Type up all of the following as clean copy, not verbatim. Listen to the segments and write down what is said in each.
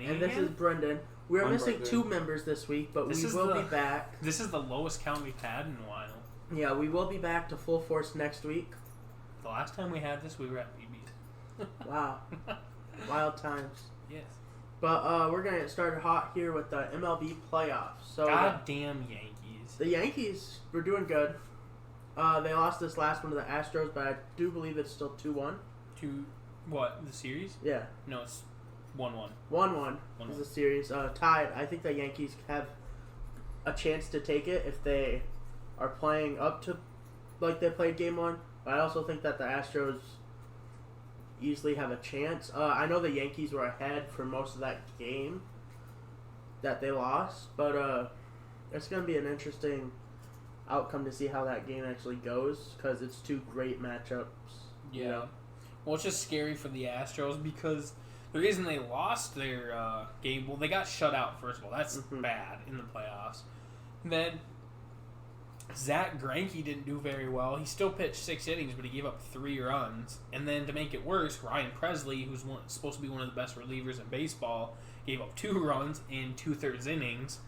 And this is Brendan. We are missing Brendan. 2 members this week, but we will be back. This is the lowest count we've had in a while. Yeah, we will be back to full force next week. The last time we had this, we were at BB's. Wow. Wild times. Yes. But we're going to get started hot here with the MLB playoffs. So Goddamn Yankees. The Yankees were doing good. They lost this last one to the Astros, but I do believe it's still 2-1. What, the series? Yeah. No, it's 1-1. 1-1 is the series. Tied. I think the Yankees have a chance to take it if they are playing up to like they played game 1. But I also think that the Astros easily have a chance. I know the Yankees were ahead for most of that game that they lost, but it's going to be an interesting outcome to see how that game actually goes because it's 2 great matchups. Yeah. You know? Well, it's just scary for the Astros because the reason they lost their game, well, they got shut out, first of all. That's bad in the playoffs. And then Zach Greinke didn't do very well. He still pitched 6 innings, but he gave up 3 runs. And then to make it worse, Ryan Presley, who's supposed to be one of the best relievers in baseball, gave up 2 runs in 2/3 innings.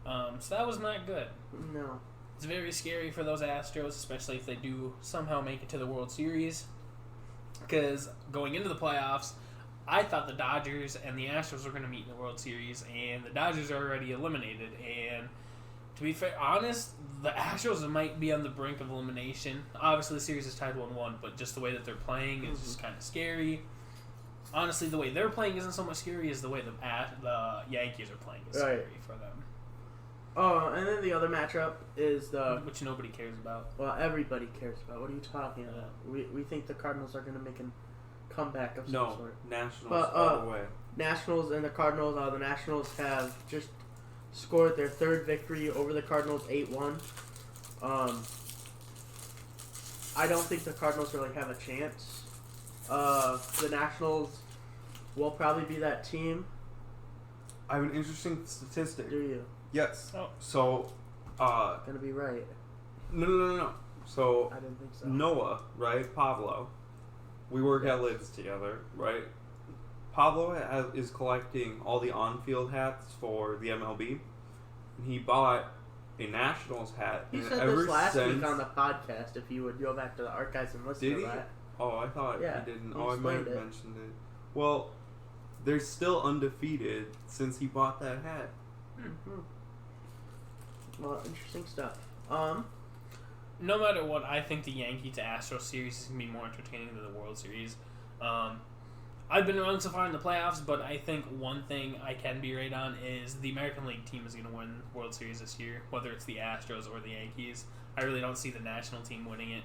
So that was not good. No. It's very scary for those Astros, especially if they do somehow make it to the World Series. Because going into the playoffs, I thought the Dodgers and the Astros were going to meet in the World Series, and the Dodgers are already eliminated. And to be fair, honest, the Astros might be on the brink of elimination. Obviously, the series is tied 1-1, but just the way that they're playing is just kind of scary. Honestly, the way they're playing isn't so much scary as the way the Yankees are playing is scary for them. Oh, and then the other matchup is which nobody cares about. Well, everybody cares about. What are you talking about? We think the Cardinals are going to make a comeback of some sort. No, Nationals all the way. Nationals and the Cardinals. The Nationals have just scored their 3rd victory over the Cardinals, 8-1. I don't think the Cardinals really have a chance. The Nationals will probably be that team. I have an interesting statistic. Do you? Yes. Oh. So, Gonna be right. No. So, I didn't think so. Noah, right? Pablo. We work at Lids together, right? Pablo is collecting all the on-field hats for the MLB. He bought a Nationals hat. He said this last week on the podcast, if you would go back to the archives and listen to that. Oh, I thought he didn't. He I might have mentioned it. Well, they're still undefeated since he bought that hat. Mm-hmm. Well, interesting stuff. No matter what, I think the Yankees-Astros series is going to be more entertaining than the World Series. I've been wrong so far in the playoffs, but I think one thing I can be right on is the American League team is going to win the World Series this year, whether it's the Astros or the Yankees. I really don't see the national team winning it.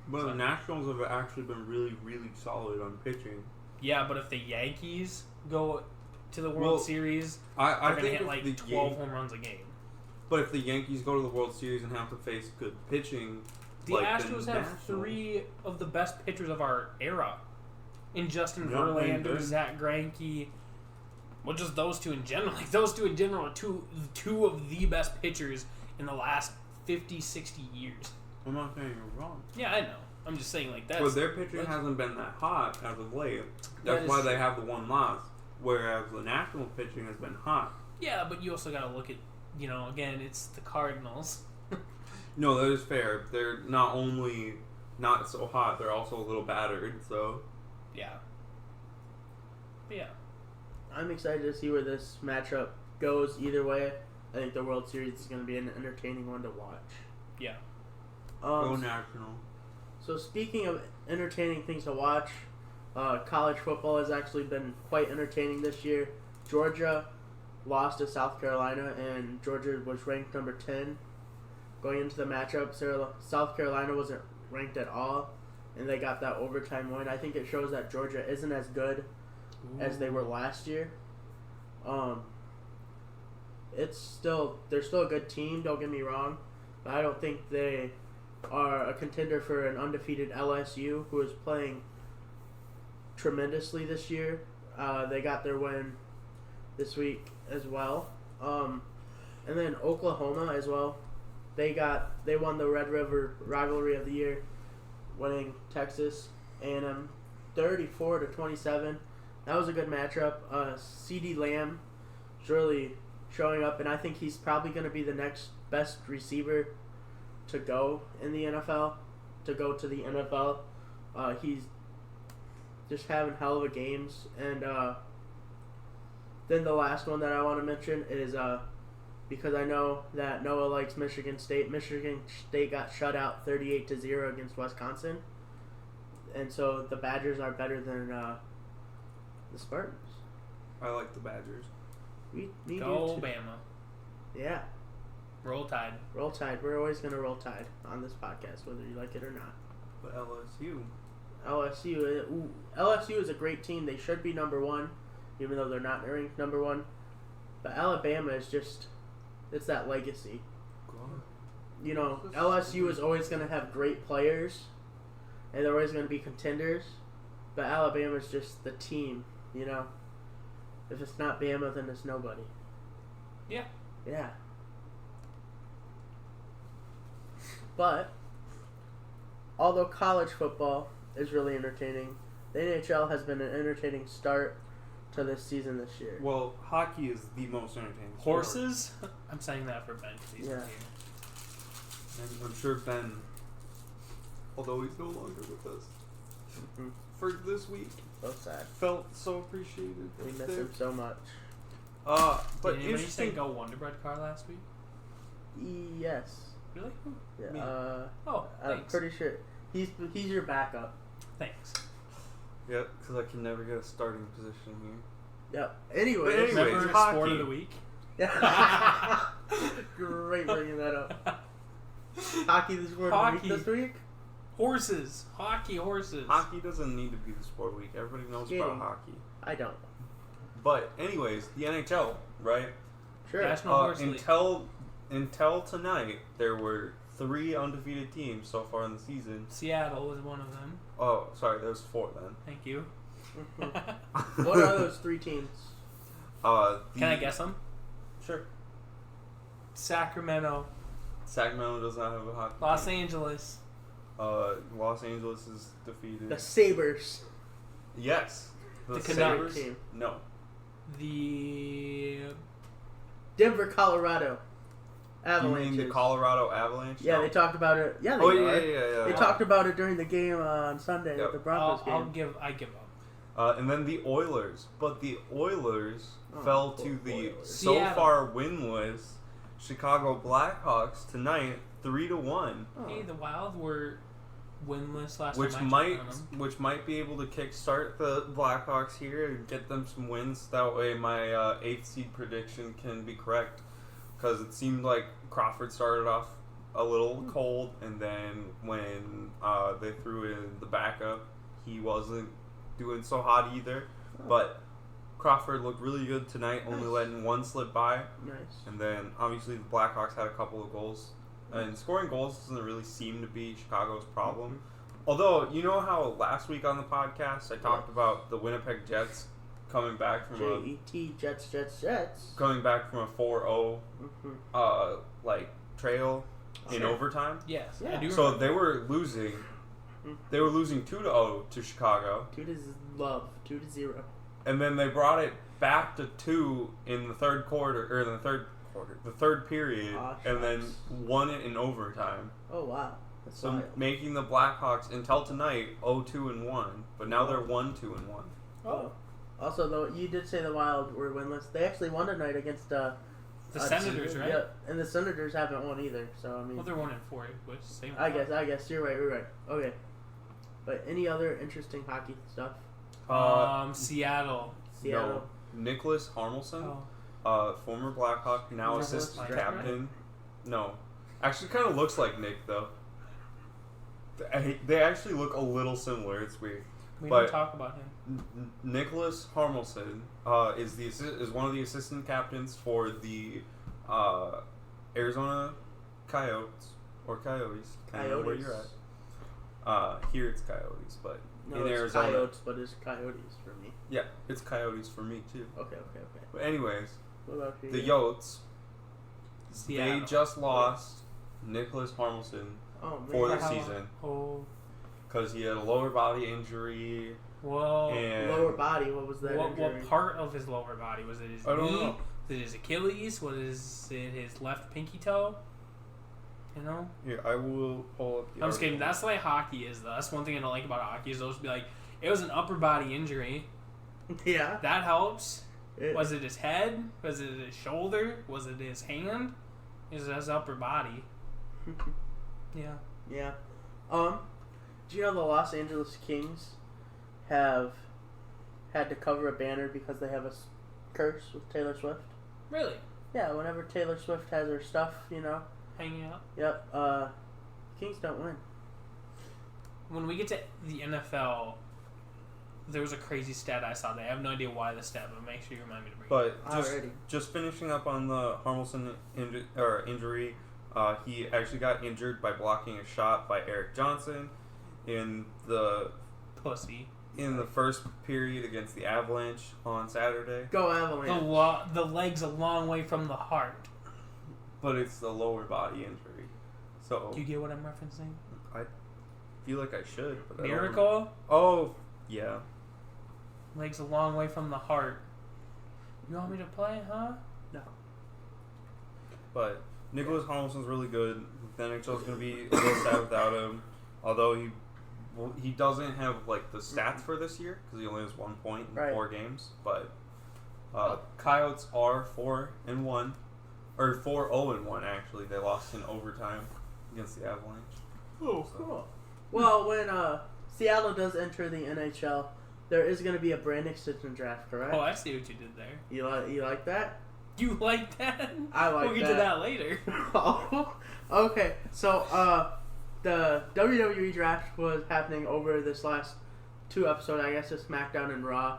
But the Nationals have actually been really, really solid on pitching. Yeah, but if the Yankees go to the World Series, they're going to hit like 12 home runs a game. But if the Yankees go to the World Series and have to face good pitching, the Astros have 3 of the best pitchers of our era. In Justin Verlander, Zach Greinke, well, just those 2 in general. Like, those 2 in general are two of the best pitchers in the last 50, 60 years. I'm not saying you're wrong. Yeah, I know. I'm just saying, like, that's... But their pitching hasn't been that hot as of late. That's why they have the 1 loss. Whereas the National pitching has been hot. Yeah, but you also got to look at, again, it's the Cardinals. No, that is fair. They're not only not so hot, they're also a little battered, so... Yeah. But yeah. I'm excited to see where this matchup goes either way. I think the World Series is going to be an entertaining one to watch. Yeah. Go National. So speaking of entertaining things to watch, college football has actually been quite entertaining this year. Georgia lost to South Carolina, and Georgia was ranked number 10 going into the matchup. South Carolina wasn't ranked at all, and they got that overtime win. I think it shows that Georgia isn't as good as they were last year. They're still a good team, don't get me wrong, but I don't think they are a contender for an undefeated LSU, who is playing tremendously this year. They got their win this week as well. And then Oklahoma as well. They won the Red River rivalry of the year, winning Texas A&M 34-27. That was a good matchup. CeeDee Lamb is really showing up, and I think he's probably going to be the next best receiver to go in the NFL, to go to the NFL. He's just having hell of a games, and then the last one that I want to mention is because I know that Noah likes Michigan State. Michigan State got shut out 38-0 against Wisconsin, and so the Badgers are better than the Spartans. I like the Badgers. We Go do too. Bama. Yeah. Roll Tide. Roll Tide. We're always going to roll Tide on this podcast, whether you like it or not. But LSU. LSU is a great team. They should be number one, even though they're not ranked number one. But Alabama is just, it's that legacy. You know, LSU is always going to have great players, and they're always going to be contenders. But Alabama is just the team, you know. If it's not Bama, then it's nobody. Yeah. Yeah. But, although college football is really entertaining, the NHL has been an entertaining start to this season this year. Well, hockey is the most entertaining sport. Horses? I'm saying that for Ben. He's Yeah. not here. And I'm sure Ben, although he's no longer with us, for this week, So sad. felt so appreciated. We miss him so much. But Did anybody say interesting. Go Wonder Bread car last week? Yes. Really? Yeah. Me. Oh, I'm thanks. pretty sure he's your backup. Thanks. Yeah, because I can never get a starting position here. Yep. Anyways. But anyways, Remember hockey. Sport of the Week? Great bringing that up. Hockey this sport of the week this week? Horses. Hockey horses. Hockey doesn't need to be the sport of the week. Everybody knows about Skating. hockey. I don't. But anyways, the NHL, right? Sure. National Horse League. Until tonight, there were 3 undefeated teams so far in the season. Seattle was one of them. Oh, sorry, there was 4 then. Thank you. What are those 3 teams? Can I guess them? Sure. Sacramento. Sacramento does not have a hockey Los team. Angeles. Los Angeles is defeated. The Sabres. Yes. The Sabres? Canucks. Team. No. The Denver, Colorado. You Avalanche. mean the Colorado Avalanche? Yeah, No. they talked about it. Yeah, they Oh, are. yeah. They talked about it during the game on Sunday, Yep. the Broncos game. I give up. And then the Oilers. But the Oilers Oh, fell poor to the Oilers. so Seattle. far winless Chicago Blackhawks tonight, 3-1. Oh. Hey, the Wild were winless last Which time I might checked on them. which might be able to kickstart the Blackhawks here and get them some wins. That way, my 8th seed prediction can be correct. Because it seemed like Crawford started off a little cold, and then when they threw in the backup, he wasn't doing so hot either. But Crawford looked really good tonight, only letting 1 slip by. Nice. And then obviously the Blackhawks had a couple of goals. And scoring goals doesn't really seem to be Chicago's problem. Although, you know how last week on the podcast I talked about the Winnipeg Jets coming back from J-E-T, Jets. coming back from a 4-0 trail in Sure. overtime. Yes, Yeah. I do. So remember. they were losing. They were losing 2-0 to Chicago, 2-0. and then they brought it back to 2 in the third quarter, or in the third period, Aw, and then shucks. won it in overtime. Oh wow, that's So wild. making the Blackhawks until tonight 0-2-1, but now they're 1-2-1. Oh. Also, though, you did say the Wild were winless. They actually won tonight against the Senators, right? Yeah, and the Senators haven't won either. So I mean, Well, they're 1-4, which same. I guess you're right. Okay. But any other interesting hockey stuff? Seattle. Seattle. No, Nicholas Harmelson, Oh. former Blackhawk, now Nicholas assistant Harmelson, captain. No, actually, kind of looks like Nick though. They actually look a little similar. It's weird. We But- didn't talk about him. Nicholas Harmelson is one of the assistant captains for the Arizona Coyotes or Coyotes. Kind of where you're at. Here it's Coyotes, but No, in it's Arizona, Coyotes, but it's Coyotes for me. yeah, it's Coyotes for me too. Okay. But anyways, What about you? the Yotes, Seattle. they just lost Nicholas Harmelson Oh man. for the How- season Oh, because he had a lower body injury whoa. and Lower body. What was that? What injury? part of his lower body was it? His I don't knee, know. Is it his Achilles? What is it? His left pinky toe? You know? Here, I will pull up the I'm just kidding. article. That's the way hockey is, though. That's one thing I don't like about hockey is those be like, it was an upper body injury. Yeah. That helps. Was it his head? Was it his shoulder? Was it his hand? Is it his upper body? Yeah. Yeah. Do you know the Los Angeles Kings have had to cover a banner because they have a curse with Taylor Swift? Really? Yeah, whenever Taylor Swift has her stuff, you know. Hanging out? Yep. Kings don't win. When we get to the NFL, there was a crazy stat I saw. I have no idea why the stat, but make sure you remind me to bring it up. But just finishing up on the Harmelson injury, he actually got injured by blocking a shot by Eric Johnson in the Pussy. in the first period against the Avalanche on Saturday. Go Avalanche. The leg's a long way from the heart. But it's the lower body injury. So Do you get what I'm referencing? I feel like I should. But Miracle? Oh, yeah. Leg's a long way from the heart. You want me to play, huh? No. But Nicholas Harmelson's really good. The NHL's going to be a little sad without him. Although he doesn't have like the stats for this year because he only has 1 point in 4 games. But Coyotes are 4-1. Or 4-0-1 actually. They lost in overtime against the Avalanche. Oh, cool. Well, when Seattle does enter the NHL, there is going to be a brand extension draft, correct? Oh, I see what you did there. You like that? You like that? I like that. We'll get to that later. Oh, okay. So, the WWE draft was happening over this last 2 episodes. I guess it's SmackDown and Raw.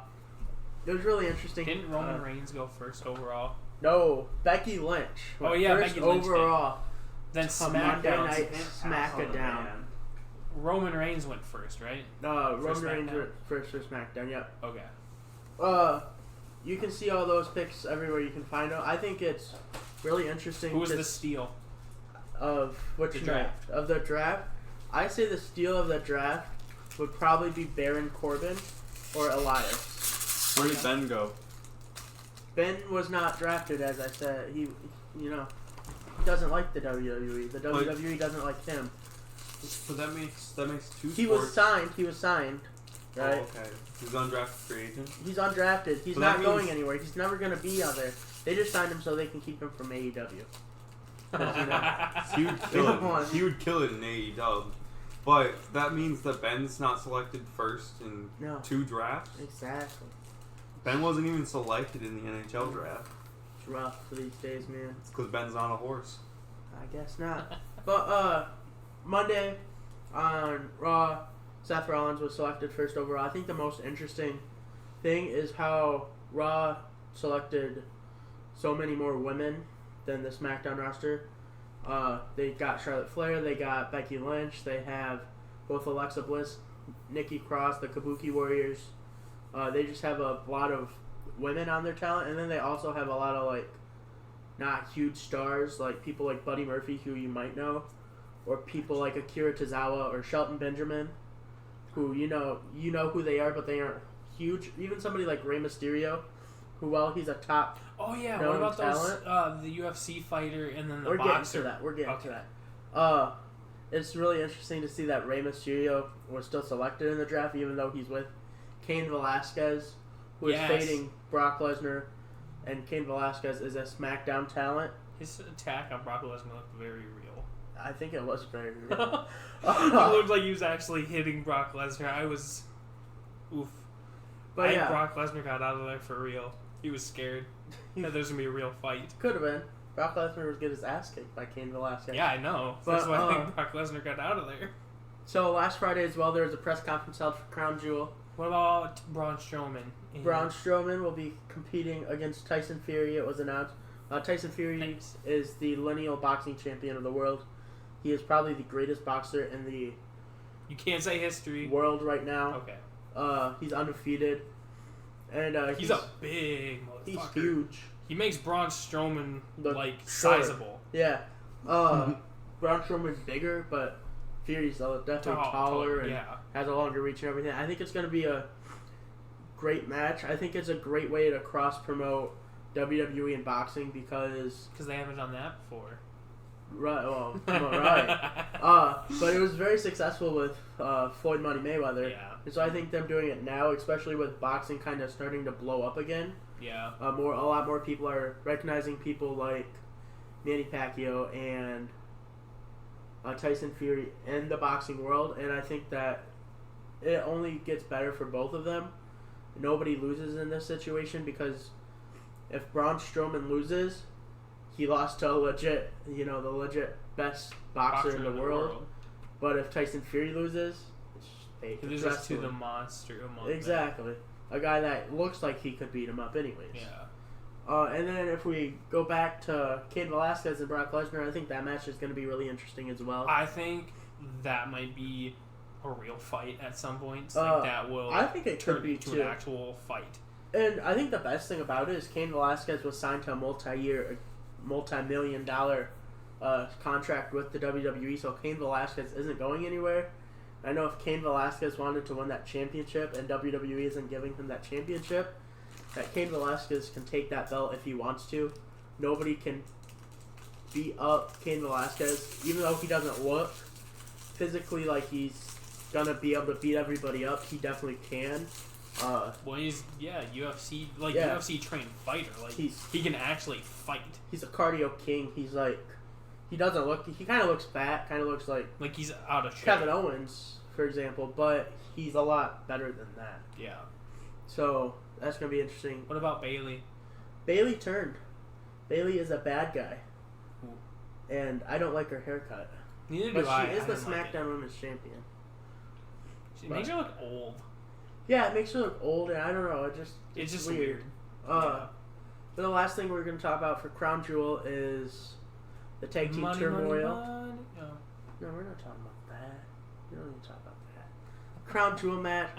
It was really interesting. Didn't Roman Reigns go first overall? No, Becky Lynch. Oh yeah, first Becky Lynch overall. Then Monday SmackDown. Night SmackDown. Roman Reigns went first, right? Roman Reigns went first for SmackDown. Yep. Okay. You can see all those picks everywhere you can find them. I think it's really interesting. Who was the steal of which the draft? Of the draft? I say the steal of the draft would probably be Baron Corbin or Elias. Where did Ben go? Ben was not drafted, as I said. He doesn't like the WWE. The WWE doesn't like him. But that makes 2 He was signed. Right? Oh, okay. He's undrafted free agent? He's undrafted. He's But not that going means- anywhere. He's never going to be out there. They just signed him so they can keep him from AEW. He would kill it. He would kill it in AEW. But that means that Ben's not selected first in 2 drafts? Exactly. Ben wasn't even selected in the NHL draft. It's rough for these days, man. It's because Ben's on a horse. I guess not. But Monday on Raw, Seth Rollins was selected first overall. I think the most interesting thing is how Raw selected so many more women than the SmackDown roster. They got Charlotte Flair, they got Becky Lynch, they have both Alexa Bliss, Nikki Cross, the Kabuki Warriors. They just have a lot of women on their talent, and then they also have a lot of like not huge stars, like people like Buddy Murphy, who you might know, or people like Akira Tozawa or Shelton Benjamin, who you know who they are, but they aren't huge. Even somebody like Rey Mysterio, who he's a top. Oh yeah, known what about talent. those? The UFC fighter and then the We're boxer. We're getting to that. It's really interesting to see that Rey Mysterio was still selected in the draft, even though he's with Cain Velasquez, who is fading Brock Lesnar, and Cain Velasquez is a SmackDown talent. His attack on Brock Lesnar looked very real. I think it was very real. He looked like he was actually hitting Brock Lesnar. I was, oof. But yeah, Brock Lesnar got out of there for real. He was scared that there's gonna be a real fight. Could have been. Brock Lesnar would get his ass kicked by Cain Velasquez. Yeah, I know. But, that's why I think Brock Lesnar got out of there. So last Friday as well, there was a press conference held for Crown Jewel. What about Braun Strowman? Braun Strowman will be competing against Tyson Fury, it was announced. Tyson Fury is the lineal boxing champion of the world. He is probably the greatest boxer in the You can't say history. world right now. Okay. He's undefeated. And he's a big motherfucker. He's huge. He makes Braun Strowman Look like short. sizable. Yeah. Braun Strowman's bigger, but Fury's definitely taller and has a longer reach and everything. I think it's going to be a great match. I think it's a great way to cross promote WWE and boxing because they haven't done that before. Right, well, right. But it was very successful with Floyd Money Mayweather. Yeah. And so I think them doing it now, especially with boxing kind of starting to blow up again. Yeah. A lot more people are recognizing people like Manny Pacquiao and Tyson Fury in the boxing world, and I think that it only gets better for both of them. Nobody loses in this situation because if Braun Strowman loses, he lost to the legit best boxer in the world. But if Tyson Fury loses, it's fake. He loses to the monster among Exactly. A guy that looks like he could beat him up anyways. Yeah. And then if we go back to Cain Velasquez and Brock Lesnar, I think that match is going to be really interesting as well. I think that might be a real fight at some point. That will I think it turn could be into too. an actual fight. And I think the best thing about it is Cain Velasquez was signed to a multi-million-dollar contract with the WWE, so Cain Velasquez isn't going anywhere. I know if Cain Velasquez wanted to win that championship and WWE isn't giving him that championship, that Cain Velasquez can take that belt if he wants to. Nobody can beat up Cain Velasquez, even though he doesn't look physically like he's gonna be able to beat everybody up. He definitely can. Well, he's UFC trained fighter. Like he can actually fight. He's a cardio king. He's like, he doesn't look. He kind of looks fat. Kind of looks like he's out of shape. Kevin Owens, for example, but he's a lot better than that. Yeah. So that's gonna be interesting. What about Bayley? Bayley turned. Bayley is a bad guy, Ooh. and I don't like her haircut. Neither but do I. she is I the didn't like SmackDown Women's Champion. She makes her look old. Yeah, it makes her look old, and I don't know. It's just weird. But the last thing we're going to talk about for Crown Jewel is the tag team turmoil. Money. No, we're not talking about that. We don't need to talk about that. Crown Jewel match.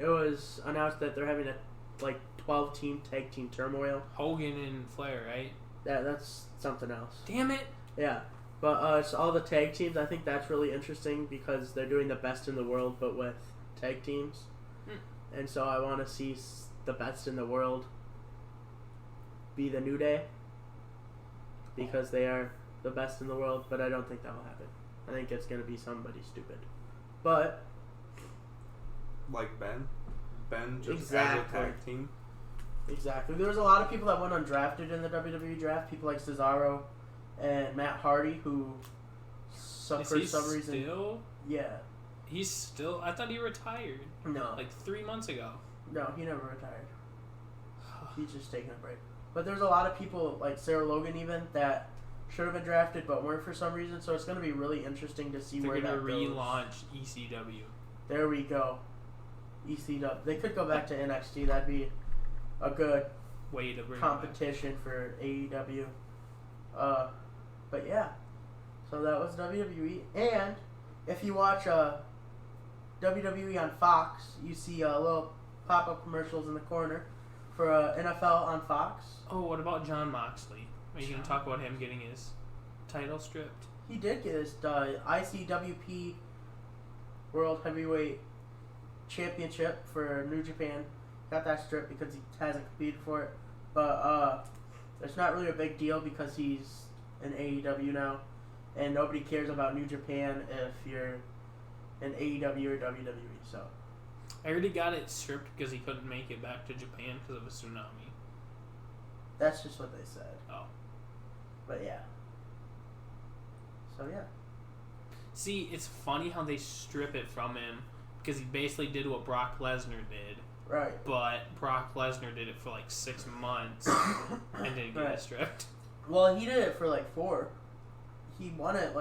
It was announced that they're having a 12-team tag team turmoil. Hogan and Flair, right? That's something else. Damn it. Yeah. But it's all the tag teams. I think that's really interesting because they're doing the best in the world, but with tag teams. And so I want to see the best in the world be the New Day because they are the best in the world, but I don't think that will happen. I think it's going to be somebody stupid. But like Ben just exactly. as a tag team. Exactly. There was a lot of people that went undrafted in the WWE draft. People like Cesaro and Matt Hardy, who for some reason. Still? Yeah. He's still. I thought he retired. No. 3 months ago. No, he never retired. He's just taking a break. But there's a lot of people like Sarah Logan even that should have been drafted but weren't for some reason. So it's going to be really interesting to see They're where that goes. They're going to relaunch ECW. There we go. ECW. They could go back to NXT. That'd be a good way to bring competition for AEW. But yeah. So that was WWE. And if you watch WWE on Fox, you see little pop-up commercials in the corner for NFL on Fox. Oh, what about Jon Moxley? Are you going to talk about him getting his title stripped? He did get his ICWP World Heavyweight Championship for New Japan. Got that stripped because he hasn't competed for it. But it's not really a big deal because he's in AEW now. And nobody cares about New Japan if you're in AEW or WWE. So I heard he got it stripped because he couldn't make it back to Japan because of a tsunami. That's just what they said. Oh. But yeah. So yeah. See, it's funny how they strip it from him because he basically did what Brock Lesnar did. Right. But Brock Lesnar did it for 6 months and didn't get it stripped. Well, he did it for 4. He won it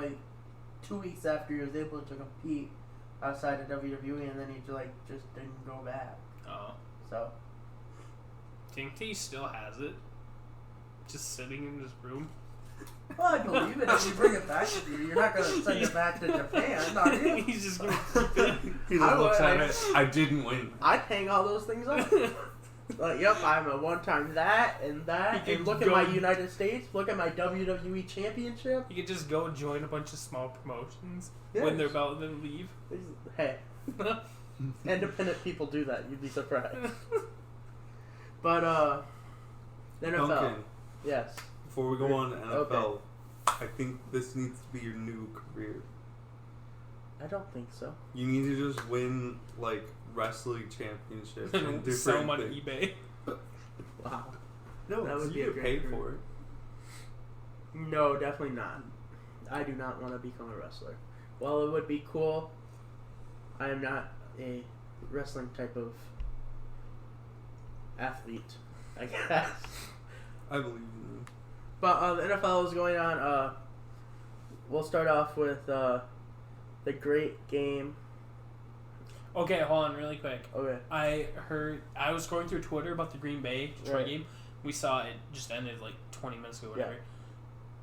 2 weeks after he was able to compete outside of WWE, and then he just didn't go back. Oh. So. Think he still has it? Just sitting in his room? Well, I believe it if you bring it back with you. You're not going to send it back to Japan, are you? He's just going to keep it. He looks at it. I didn't win. I'd hang all those things up. Yep, I'm a one-time that and that. And look at my United States. Look at my WWE Championship. You could just go join a bunch of small promotions, yes. win their belt, and then leave. Hey. Independent people do that. You'd be surprised. But, The NFL. Duncan, Yes. before we go on to NFL, Okay. I think this needs to be your new career. I don't think so. You need to just win, like, wrestling championships and different Sell them on things. eBay. Wow. No, That would be you a get great paid career. for it. No, definitely not. I do not want to become a wrestler. Well, it would be cool. I am not a wrestling type of athlete, I guess. I believe in you. But the NFL is going on. We'll start off with the great game. Okay, hold on really quick. Okay. I was scrolling through Twitter about the Green Bay Detroit Right. game. We saw it just ended like 20 minutes ago, whatever. Yeah.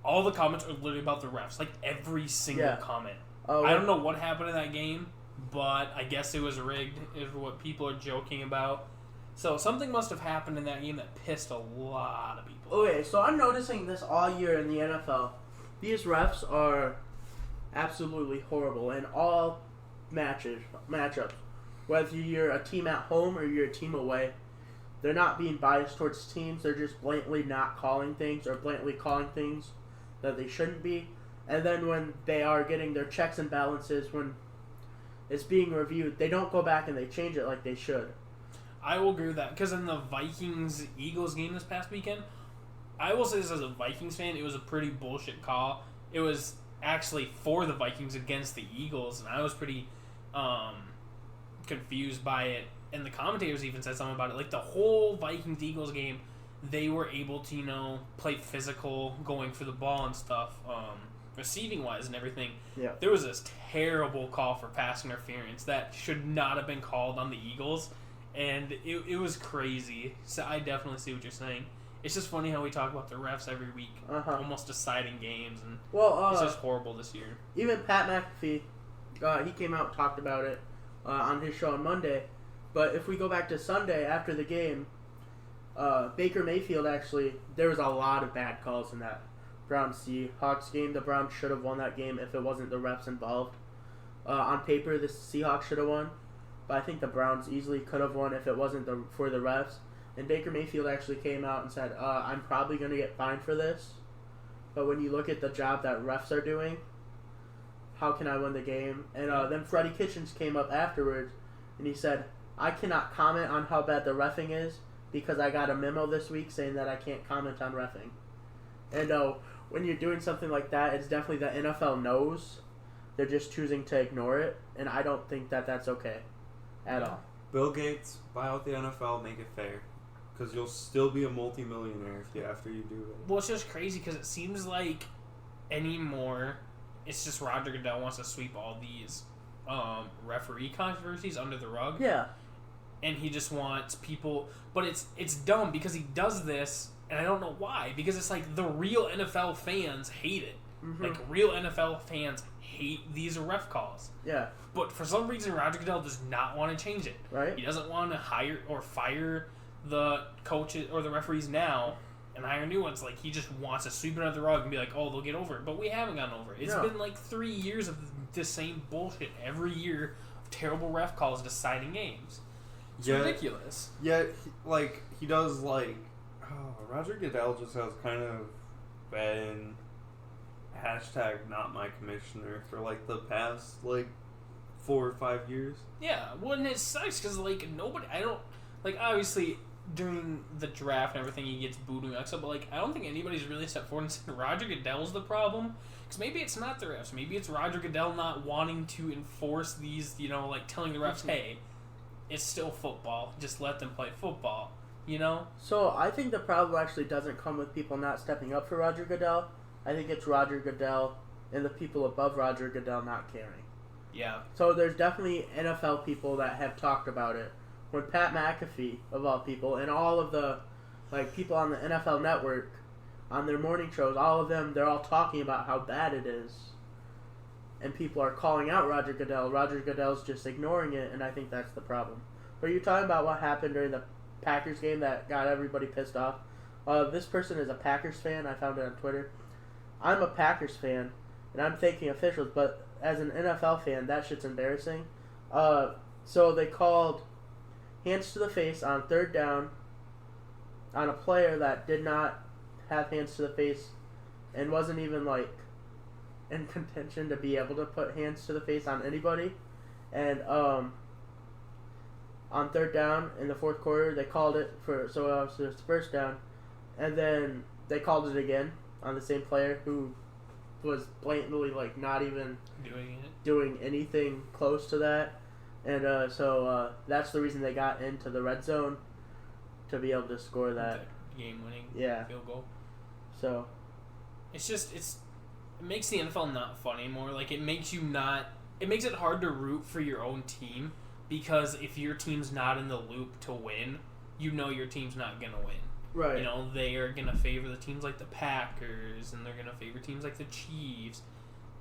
All the comments are literally about the refs. Like every single Yeah. comment. Oh, I don't know what happened in that game, but I guess it was rigged, is what people are joking about. So something must have happened in that game that pissed a lot of people. Okay, so I'm noticing this all year in the NFL. These refs are absolutely horrible in all matchups. Whether you're a team at home or you're a team away, they're not being biased towards teams. They're just blatantly not calling things or blatantly calling things that they shouldn't be. And then when they are getting their checks and balances, when it's being reviewed, they don't go back and they change it like they should. I will agree with that, because in the Vikings-Eagles game this past weekend, I will say this as a Vikings fan, it was a pretty bullshit call. It was actually for the Vikings against the Eagles, and I was pretty confused by it. And the commentators even said something about it. Like, the whole Vikings-Eagles game, they were able to, play physical, going for the ball and stuff, receiving-wise and everything. Yeah. There was this terrible call for pass interference that should not have been called on the Eagles. And it was crazy. So I definitely see what you're saying. It's just funny how we talk about the refs every week, almost deciding games, and it's just horrible this year. Even Pat McAfee, he came out and talked about it on his show on Monday. But if we go back to Sunday after the game, Baker Mayfield actually, there was a lot of bad calls in that Browns-Seahawks game. The Browns should have won that game if it wasn't the refs involved. On paper, the Seahawks should have won. But I think the Browns easily could have won if it wasn't for the refs. And Baker Mayfield actually came out and said, I'm probably going to get fined for this. But when you look at the job that refs are doing, how can I win the game? And then Freddie Kitchens came up afterwards, and he said, I cannot comment on how bad the reffing is because I got a memo this week saying that I can't comment on reffing. And when you're doing something like that, it's definitely the NFL knows. They're just choosing to ignore it, and I don't think that that's okay at all. Bill Gates, buy out the NFL, make it fair. Because you'll still be a multimillionaire after you do it. Well, it's just crazy because it seems like anymore, it's just Roger Goodell wants to sweep all these referee controversies under the rug. Yeah. And he just wants people... But it's dumb because he does this, and I don't know why. Because it's like the real NFL fans hate it. Mm-hmm. Like, real NFL fans hate these ref calls. Yeah. But for some reason, Roger Goodell does not want to change it. Right. He doesn't want to hire or fire the coaches or the referees now and hire new ones. Like, he just wants to sweep it under the rug and be like, oh, they'll get over it. But we haven't gotten over it. It's been like 3 years of the same bullshit every year of terrible ref calls deciding games. It's ridiculous. Yeah, he does, Roger Goodell just has kind of been hashtag not my commissioner for, the past, 4 or 5 years. Yeah, well, and it sucks because, obviously, during the draft and everything, he gets booed and stuff, but, I don't think anybody's really stepped forward and said Roger Goodell's the problem. Because maybe it's not the refs. Maybe it's Roger Goodell not wanting to enforce these, telling the refs, hey, it's still football. Just let them play football, So I think the problem actually doesn't come with people not stepping up for Roger Goodell. I think it's Roger Goodell and the people above Roger Goodell not caring. Yeah. So there's definitely NFL people that have talked about it. When Pat McAfee, of all people, and all of the people on the NFL Network, on their morning shows, all of them, they're all talking about how bad it is. And people are calling out Roger Goodell. Roger Goodell's just ignoring it, and I think that's the problem. But you're talking about what happened during the Packers game that got everybody pissed off. This person is a Packers fan. I found it on Twitter. I'm a Packers fan, and I'm thanking officials, but as an NFL fan, that shit's embarrassing. So they called hands to the face on 3rd down on a player that did not have hands to the face and wasn't even like in contention to be able to put hands to the face on anybody. And on third down in the fourth quarter, they called it so it was his first down, and then they called it again on the same player who was blatantly like not even doing anything close to that. And so that's the reason they got into the red zone, to be able to score that game-winning field goal. So it makes the NFL not fun anymore. Like it makes it hard to root for your own team, because if your team's not in the loop to win, you know your team's not gonna win. Right. You know, they are gonna favor the teams like the Packers, and they're gonna favor teams like the Chiefs.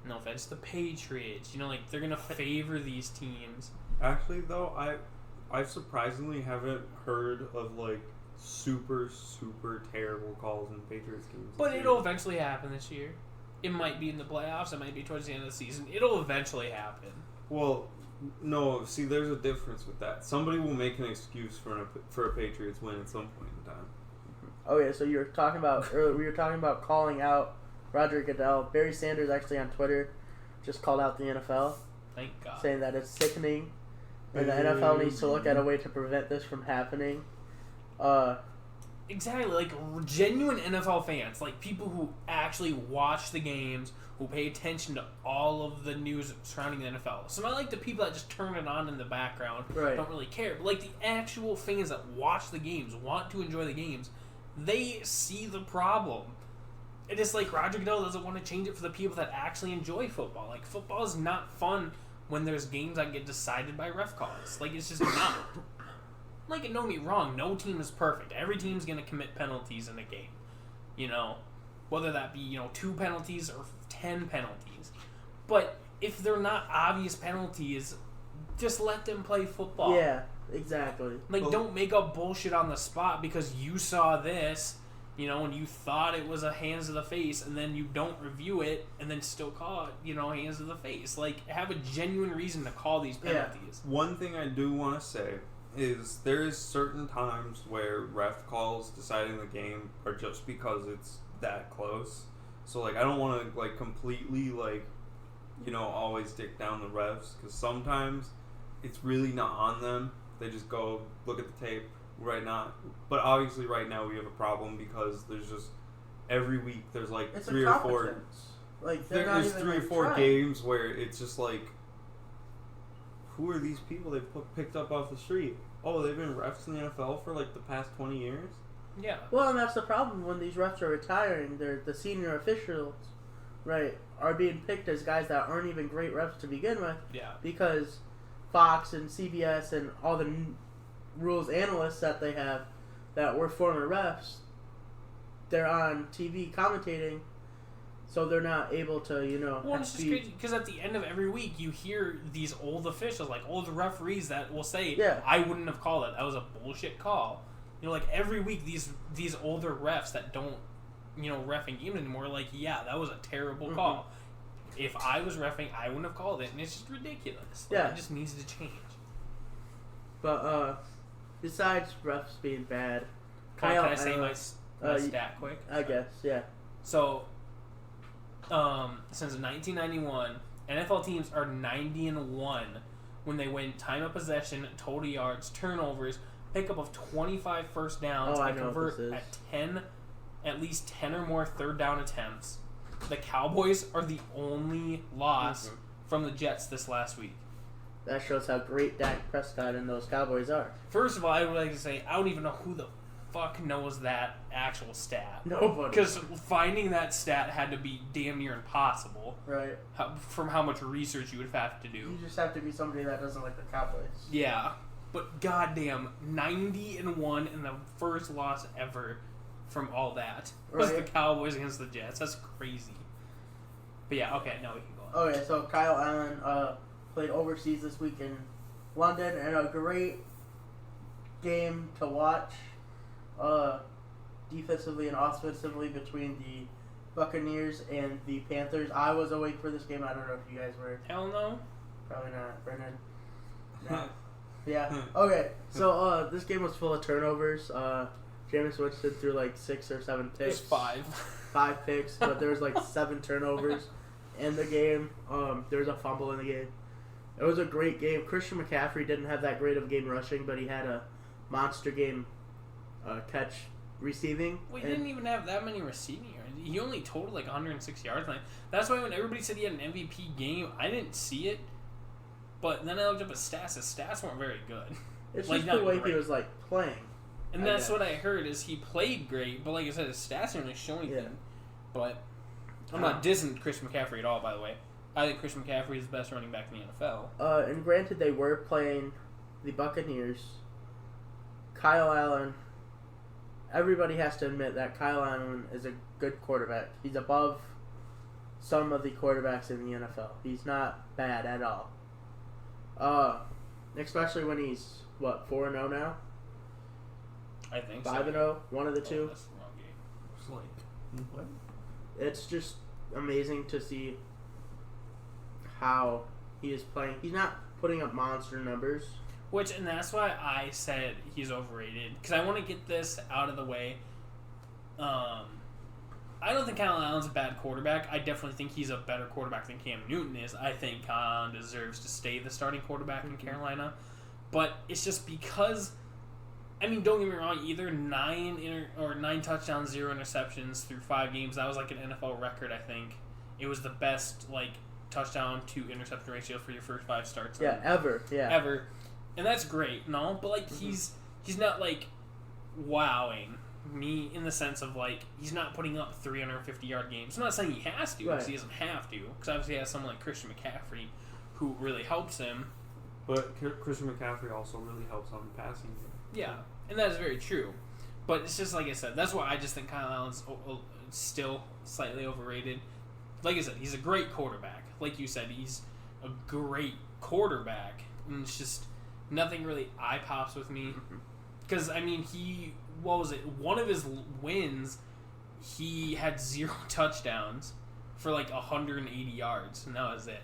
No offense, the Patriots. You know, like they're gonna favor these teams. Actually, though, I surprisingly haven't heard of like super terrible calls in Patriots games. But it'll eventually happen this year. It might be in the playoffs. It might be towards the end of the season. It'll eventually happen. Well, no. See, there's a difference with that. Somebody will make an excuse for a Patriots win at some point in time. Okay, so you were talking about earlier. We were talking about calling out Roger Goodell. Barry Sanders actually on Twitter just called out the NFL. Thank God. Saying that it's sickening, and the NFL needs to look at a way to prevent this from happening. Exactly, like genuine NFL fans, like people who actually watch the games, who pay attention to all of the news surrounding the NFL. So not like the people that just turn it on in the background, don't really care, but like the actual fans that watch the games, want to enjoy the games, they see the problem. It is like Roger Goodell doesn't want to change it for the people that actually enjoy football. Like football is not fun when there's games that get decided by ref calls. Like it's just not. Like, don't get me wrong, no team is perfect. Every team's going to commit penalties in a game. You know, whether that be, 2 penalties or 10 penalties. But if they're not obvious penalties, just let them play football. Yeah, exactly. Like, don't make up bullshit on the spot because you saw this, and you thought it was a hands to the face, and then you don't review it, and then still call it, hands to the face. Like, have a genuine reason to call these penalties. Yeah. One thing I do want to say is there is certain times where ref calls deciding the game are just because it's that close. So, like, I don't want to, like, completely, like, always dick down the refs, because sometimes it's really not on them. They just go look at the tape right now. But obviously right now we have a problem because there's just every week there's, like, it's 3 or 4... Like, there's 3 or 4 games where it's just, like, who are these people they've picked up off the street? Oh, they've been refs in the NFL for like the past 20 years? Yeah. Well, and that's the problem when these refs are retiring. They're the senior officials, right, are being picked as guys that aren't even great refs to begin with. Yeah. Because Fox and CBS and all the rules analysts that they have that were former refs, they're on TV commentating. So they're not able to, Well, it's just crazy because at the end of every week, you hear these old officials, like old referees, that will say, "I wouldn't have called it. That was a bullshit call." Like every week, these older refs that don't, reffing games anymore, like, yeah, that was a terrible call. If I was reffing, I wouldn't have called it, and it's just ridiculous. Like, it just needs to change. But besides refs being bad, can I say my stat quick? I guess, yeah. So. Since 1991, NFL teams are 90-1 when they win time of possession, total yards, turnovers, pickup of 25 first downs, and convert at least 10 or more third down attempts. The Cowboys are the only loss from the Jets this last week. That shows how great Dak Prescott and those Cowboys are. First of all, I would like to say I don't even know who the fuck knows that actual stat. Nobody. Because finding that stat had to be damn near impossible. Right. From how much research you would have to do. You just have to be somebody that doesn't like the Cowboys. Yeah. But goddamn, 90-1 in the first loss ever from all that was the Cowboys against the Jets. That's crazy. But yeah, okay, now we can go on. Okay, so Kyle Allen played overseas this week in London, and a great game to watch. Defensively and offensively between the Buccaneers and the Panthers. I was awake for this game. I don't know if you guys were. Hell no. Probably not. Brennan? No. Yeah. Okay. So this game was full of turnovers. Jalen Jameis Winston threw like 6 or 7 picks. It was 5. 5 picks, but there was like 7 turnovers in the game. There was a fumble in the game. It was a great game. Christian McCaffrey didn't have that great of a game rushing, but he had a monster game catch receiving. Well, he didn't even have that many receiving yards. He only totaled like 106 yards. That's why when everybody said he had an MVP game, I didn't see it. But then I looked up his stats. His stats weren't very good. It's like, just the way great. he was like playing. And that's what I heard is he played great, but like I said, his stats didn't really show anything. Yeah. But I'm not dissing Christian McCaffrey at all, by the way. I think Christian McCaffrey is the best running back in the NFL. And granted, they were playing the Buccaneers. Kyle Allen. Everybody has to admit that Kyle Allen is a good quarterback. He's above some of the quarterbacks in the NFL. He's not bad at all. Especially when he's 4-0 now. I think 5-0, one of the two. That's the wrong game. It's like, what? It's just amazing to see how he is playing. He's not putting up monster numbers. And that's why I said he's overrated. Because I want to get this out of the way. I don't think Kyle Allen's a bad quarterback. I definitely think he's a better quarterback than Cam Newton is. I think Kyle Allen deserves to stay the starting quarterback in Carolina. But it's just because, I mean, don't get me wrong, either 9 touchdowns, 0 interceptions through 5 games. That was like an NFL record, I think. It was the best, touchdown to interception ratio for your first 5 starts. Yeah, ever. Yeah. Ever. And that's great, no? But, he's not, wowing me in the sense of, he's not putting up 350-yard games. I'm not saying he has to, because he doesn't have to. Because obviously he has someone like Christian McCaffrey who really helps him. But Christian McCaffrey also really helps on the passing game. Yeah, and that is very true. But it's just like I said, that's why I just think Kyle Allen's still slightly overrated. Like I said, he's a great quarterback. Like you said, he's a great quarterback. And it's just nothing really eye pops with me. Because, I mean, one of his wins, he had 0 touchdowns for 180 yards, and that was it.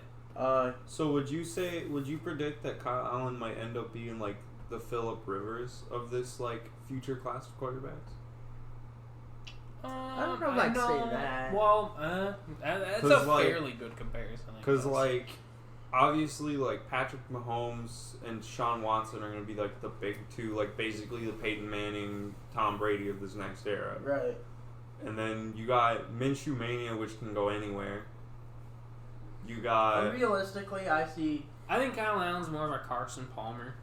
So would you predict that Kyle Allen might end up being the Phillip Rivers of this future class of quarterbacks? I don't know if I'd say that. Well, that's a fairly good comparison. Because obviously Patrick Mahomes and Sean Watson are going to be the big two, basically the Peyton Manning, Tom Brady of this next era. Right. And then you got Minshew Mania, which can go anywhere. You got... Realistically, I think Kyle Allen's more of a Carson Palmer.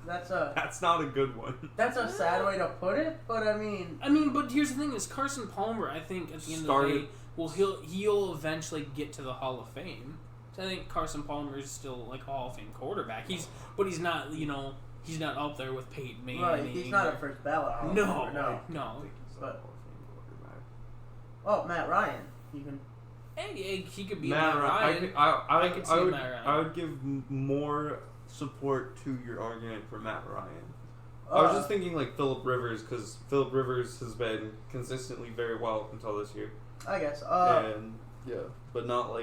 That's not a good one. That's a sad way to put it, but I mean, but here's the thing: is Carson Palmer? I think at the end of the day, he'll eventually get to the Hall of Fame. So I think Carson Palmer is still a Hall of Fame quarterback. He's not he's not up there with Peyton Manning. Right, he's not a first ballot. No. But, Matt Ryan. You can. Hey, he could be Matt Ryan. I could see Matt Ryan. I would give more support to your argument for Matt Ryan. I was just thinking Phillip Rivers, because Phillip Rivers has been consistently very well up until this year. I guess. But not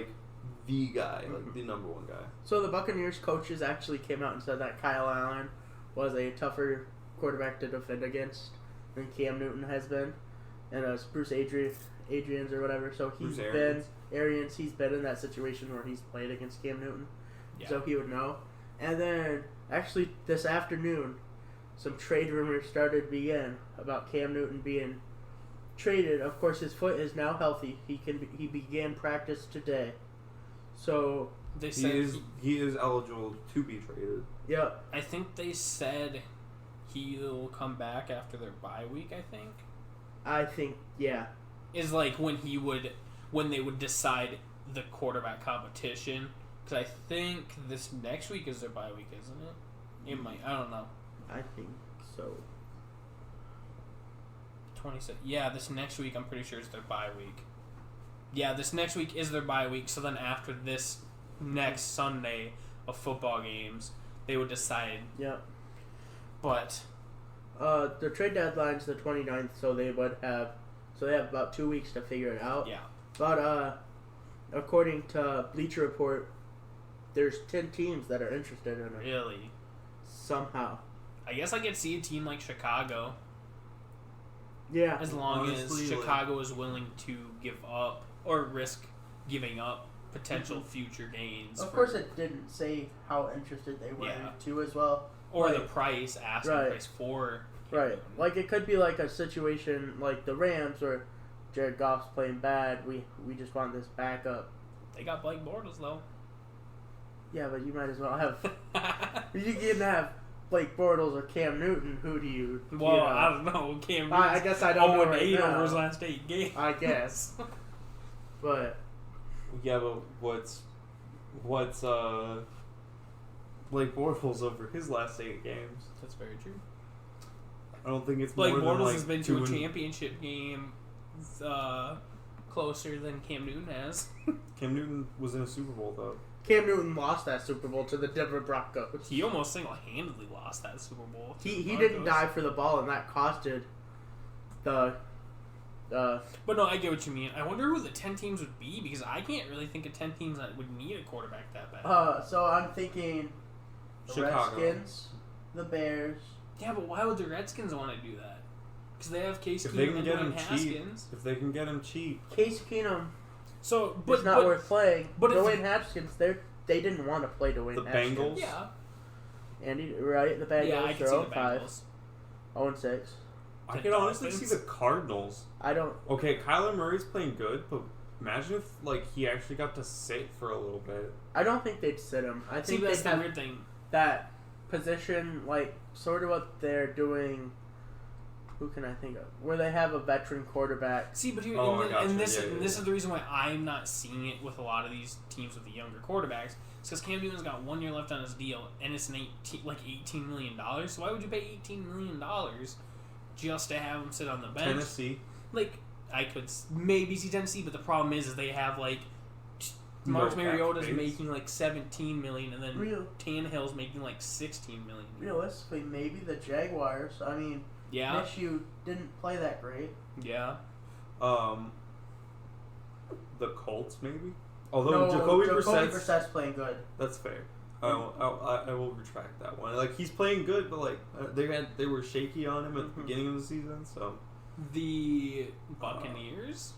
the guy, the number one guy. So the Buccaneers coaches actually came out and said that Kyle Allen was a tougher quarterback to defend against than Cam Newton has been, and Bruce Arians or whatever. So he's been in that situation where he's played against Cam Newton, so he would know. And then actually this afternoon, some trade rumors started to begin about Cam Newton being traded. Of course, his foot is now healthy. He began practice today. So they said he is eligible to be traded. Yep. I think they said he'll come back after their bye week. I think yeah. Is when they would decide the quarterback competition. Because I think this next week is their bye week, isn't it? It might. I don't know. I think so. 26. Yeah, this next week I'm pretty sure is their bye week. Yeah, this next week is their bye week. So then after this next Sunday of football games, they would decide. Yep. But the trade deadline's the 29th, so they have about 2 weeks to figure it out. Yeah. But according to Bleacher Report, there's 10 teams that are interested in it. Really? Somehow. I guess I could see a team like Chicago. Yeah. As long Honestly, as Chicago is willing to give up or risk giving up potential future gains. Of course, it didn't say how interested they were to as well. Or like, the price, asking price for. Right. Like, it could be like a situation like the Rams where Jared Goff's playing bad. We just want this backup. They got Blake Bortles, though. Yeah, but you might as well have... You can have Blake Bortles or Cam Newton. Who do you... Well, I don't know. Cam Newton's I guess I don't know right 0-8 now. over his last 8 games. I guess. But... Yeah, but what's Blake Bortles over his last 8 games? That's very true. I don't think it's Blake more Bortles than, like, has been to a championship game closer than Cam Newton has. Cam Newton was in a Super Bowl, though. Cam Newton lost that Super Bowl to the Denver Broncos. He almost single-handedly lost that Super Bowl. He didn't dive for the ball, and that costed the... But no, I get what you mean. I wonder who the 10 teams would be, because I can't really think of 10 teams that would need a quarterback that bad. So I'm thinking the Chicago. Redskins, the Bears. Yeah, but why would the Redskins want to do that? Because they have Case If they Keenum can and get him Dwayne cheap, Haskins. if they can get him cheap, Case Keenum So, is not worth playing. but if Dwayne Haskins, they didn't want to play Dwayne The Haskins. Bengals? Yeah. Right? The Bengals, Yeah, I can they're see the 0-5, Bengals. 0-6. I The can honestly Dolphins? see the Cardinals. I don't... Okay, Kyler Murray's playing good, but imagine if he actually got to sit for a little bit. I don't think they'd sit him. I See, think that's they'd the have weird thing. that position, like, sort of what they're doing... Who can I think of? Where they have a veteran quarterback. See, but here, Oh, I gotcha. this Yeah. is the reason why I'm not seeing it with a lot of these teams with the younger quarterbacks. It's because Cam Newton's got 1 year left on his deal, and it's $18 million. So why would you pay $18 million just to have him sit on the bench? Tennessee. Like, I could maybe see Tennessee, but the problem is they have like No cap Mariota's space. making like $17 million, and then Real. Tannehill's making like $16 million. Realistically, maybe the Jaguars. I mean, Yeah, Minshew didn't play that great. yeah. The Colts, maybe? Although No, Jacoby Brissett's playing good. That's fair. I will retract that one. Like, he's playing good, but like they were shaky on him at the beginning of the season, so The Buccaneers.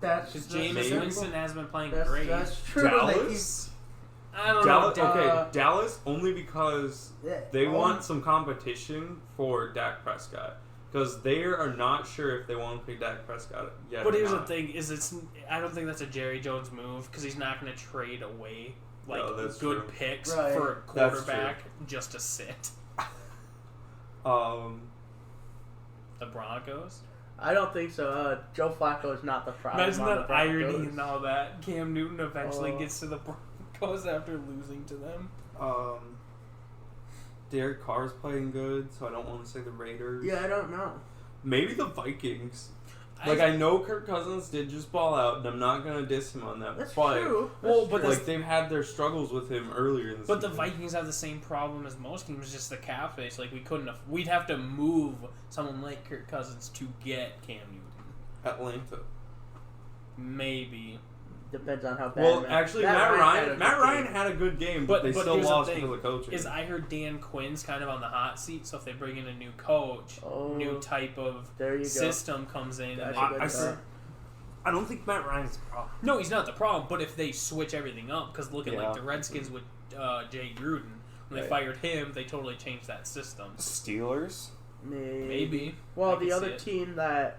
That's Because that's- Jameis maybe. Winston has been playing That's, great. that's true. They Dallas. I don't Dallas, know. okay, Dallas only because they oh, want some competition for Dak Prescott. Because they are not sure if they want to pick Dak Prescott yet. But or here's not. the thing: I don't think that's a Jerry Jones move because he's not going to trade away like No, that's good true. picks Right. for a That's quarterback just to sit. The Broncos. I don't think so. Joe Flacco is not the problem. Imagine on the that irony Broncos. and all that. Cam Newton eventually Oh. gets to the Broncos after losing to them. Derek Carr's playing good, so I don't want to say the Raiders. Yeah, I don't know. Maybe the Vikings. I know Kirk Cousins did just ball out, and I'm not gonna diss him on that. That's but, true. Well, That's but true. like they've had their struggles with him earlier in the But the season. Vikings have the same problem as most teams, just the cap space. Like we'd have to move someone like Kirk Cousins to get Cam Newton. Atlanta. Maybe. Depends on how bad. Well, actually, Matt Ryan had a good game, but they still here's the lost thing, because of coaching. Is I heard Dan Quinn's kind of on the hot seat, so if they bring in a new coach, new type of there you go. system comes in. And That's a good I don't think Matt Ryan's the problem. no, he's not the problem. But if they switch everything up, because look at Yeah. like the Redskins with Jay Gruden, when they fired him, they totally changed that system. Steelers. Maybe. Well, I can the see other it. team that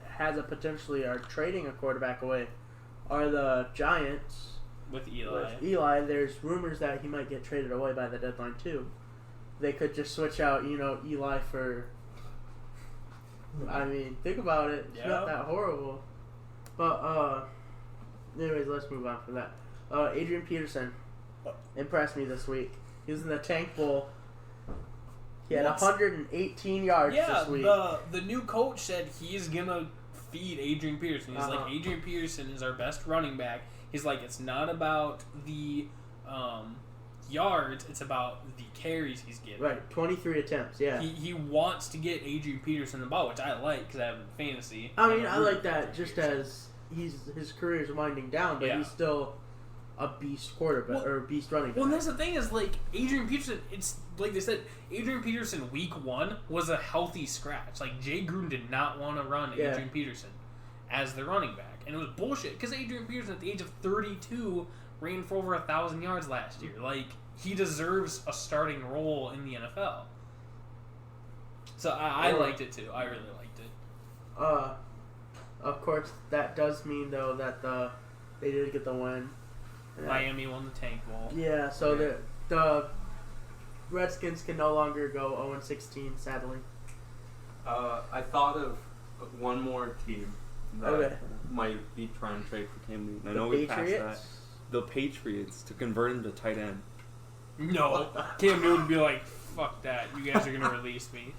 has a potentially are trading a quarterback away are the Giants. With Eli. With Eli, there's rumors that he might get traded away by the deadline too. They could just switch out, Eli for. I mean, think about it. It's not that horrible. But anyways, let's move on from that. Adrian Peterson impressed me this week. He was in the Tank Bowl. He had 118 yards this week. The new coach said he's gonna feed Adrian Peterson. He's like, Adrian Peterson is our best running back. He's like, it's not about the yards, it's about the carries he's getting. Right, 23 attempts, yeah. He wants to get Adrian Peterson the ball, which I like because I have him in fantasy. I mean, I like that just as his career is winding down, but he's still a beast quarterback or beast running back. Well, and that's the thing is like Adrian Peterson. like they said, Adrian Peterson week 1 was a healthy scratch. Like, Jay Gruden did not want to run Adrian Peterson as the running back. And it was bullshit, because Adrian Peterson at the age of 32 ran for over 1,000 yards last year. Like, he deserves a starting role in the NFL. So I liked it too. I really liked it. Of course, that does mean though that they did get the win. Miami won the Tank Bowl. Yeah, so the Redskins can no longer go 0-16, sadly. I thought of one more team that might be trying to trade for Cam Newton. I know we passed that. The Patriots to convert him to tight end. No, Cam Newton would be like, "Fuck that! You guys are gonna release me.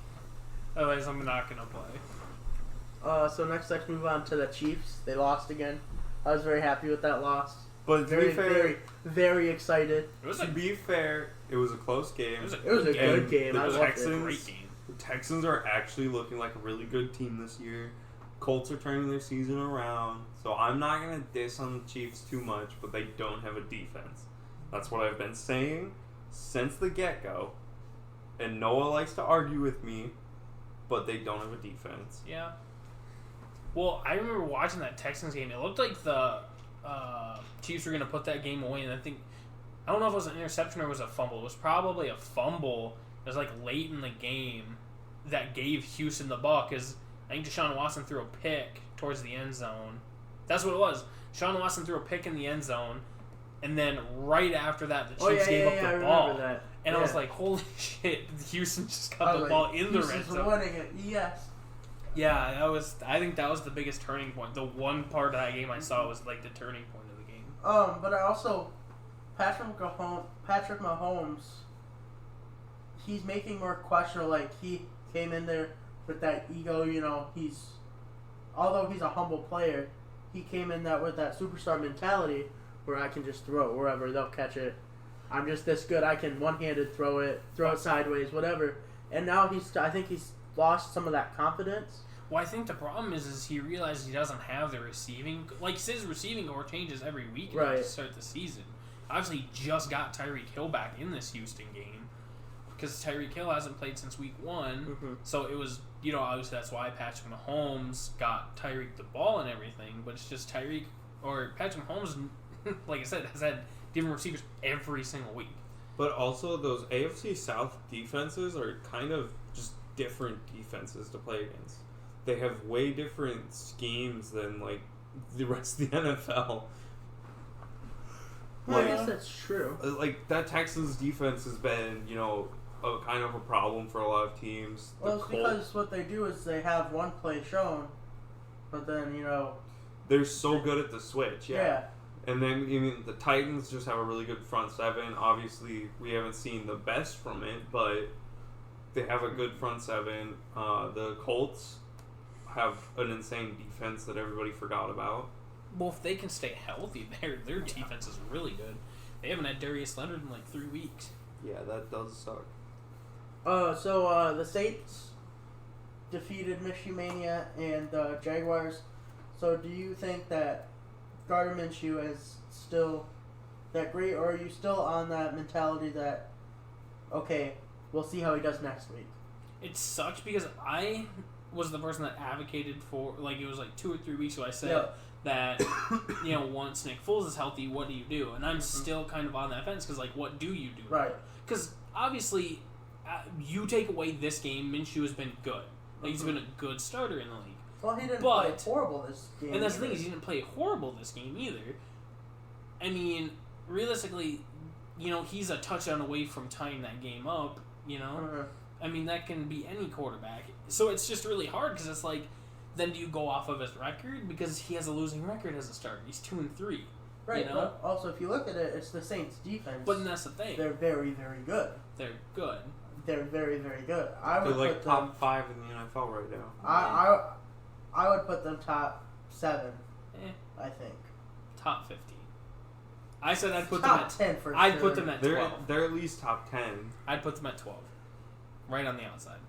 Otherwise, I'm not gonna play." So next, let's move on to the Chiefs. They lost again. I was very happy with that loss. But to be fair, very, very excited. To be fair, it was a close game. It was a good game. The Texans are actually looking like a really good team this year. Colts are turning their season around, so I'm not gonna diss on the Chiefs too much, but they don't have a defense. That's what I've been saying since the get-go. And Noah likes to argue with me, but they don't have a defense. Yeah. Well, I remember watching that Texans game. It looked like the Chiefs were going to put that game away, and I don't know if it was an interception or it was a fumble. It was probably a fumble. It was like late in the game that gave Houston the ball, because I think Deshaun Watson threw a pick towards the end zone. That's what it was. Deshaun Watson threw a pick in the end zone, and then right after that, the Chiefs gave up the ball. That. And I was like, holy shit, Houston just got the ball in the red zone. Winning it. Yes. Yeah, I think that was the biggest turning point. The one part of that game I saw was like the turning point of the game. But I also, Patrick Mahomes, he's making more questionable. Like, he came in there with that ego, although he's a humble player, he came in with that superstar mentality where I can just throw it wherever, they'll catch it. I'm just this good, I can one-handed throw it sideways, whatever. And now I think he's lost some of that confidence. Well, I think the problem is he realizes he doesn't have the receiving. Like, his receiving core changes every week to start the season. Obviously, he just got Tyreek Hill back in this Houston game because Tyreek Hill hasn't played since week 1. Mm-hmm. So it was, obviously that's why Patrick Mahomes got Tyreek the ball and everything. But it's just Patrick Mahomes, like I said, has had different receivers every single week. But also, those AFC South defenses are kind of just different defenses to play against. They have way different schemes than, like, the rest of the NFL. Well, I guess that's true. Like, that Texans defense has been, a kind of a problem for a lot of teams. Well, it's because what they do is they have one play shown, but then, they're so good at the switch, yeah. And then, the Titans just have a really good front seven. Obviously, we haven't seen the best from it, but they have a good front seven. The Colts have an insane defense that everybody forgot about. Well, if they can stay healthy, their defense is really good. They haven't had Darius Leonard in like 3 weeks. Yeah, that does suck. So the Saints defeated Michimania and the Jaguars. So do you think that Gardner Minshew is still that great, or are you still on that mentality that, okay, we'll see how he does next week? It sucks because I was the person that advocated for, like, it was like 2 or 3 weeks ago I said that, once Nick Foles is healthy, what do you do? And I'm still kind of on that fence because, like, what do you do? Right. Because, obviously, you take away this game, Minshew has been good. Like, he's been a good starter in the league. Well, he didn't play horrible this game. And that's the thing, is he didn't play horrible this game either. I mean, realistically, he's a touchdown away from tying that game up, I mean, that can be any quarterback. So it's just really hard because it's like, then do you go off of his record? Because he has a losing record as a starter. He's 2-3. Right, but also if you look at it, it's the Saints' defense. But that's the thing. They're very, very good. They're good. They're very, very good. They're like top 5 in the NFL right now. I would put them top 7. I think. Top 15. I said I'd put top them at 10 for I'd sure. put them at 12. They're at least top 10. I'd put them at 12. Right on the outside.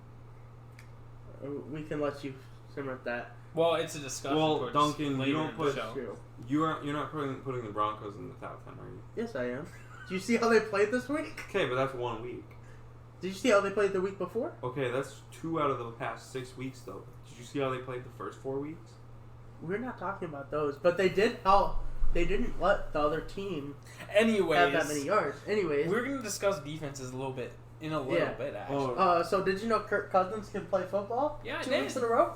We can let you simmer at that. Well, it's a discussion. Well, Duncan, you don't put. True. You're not putting the Broncos in the top 10, are you? Yes, I am. Do you see how they played this week? Okay, but that's 1 week. Did you see how they played the week before? Okay, that's 2 out of the past 6 weeks, though. Did you see how they played the first 4 weeks? We're not talking about those, but they did how they didn't let the other team have that many yards. Anyways, we're going to discuss defenses a little bit in a little bit, actually. So did you know Kirk Cousins can play football? Yeah, I 2 did. weeks in a row?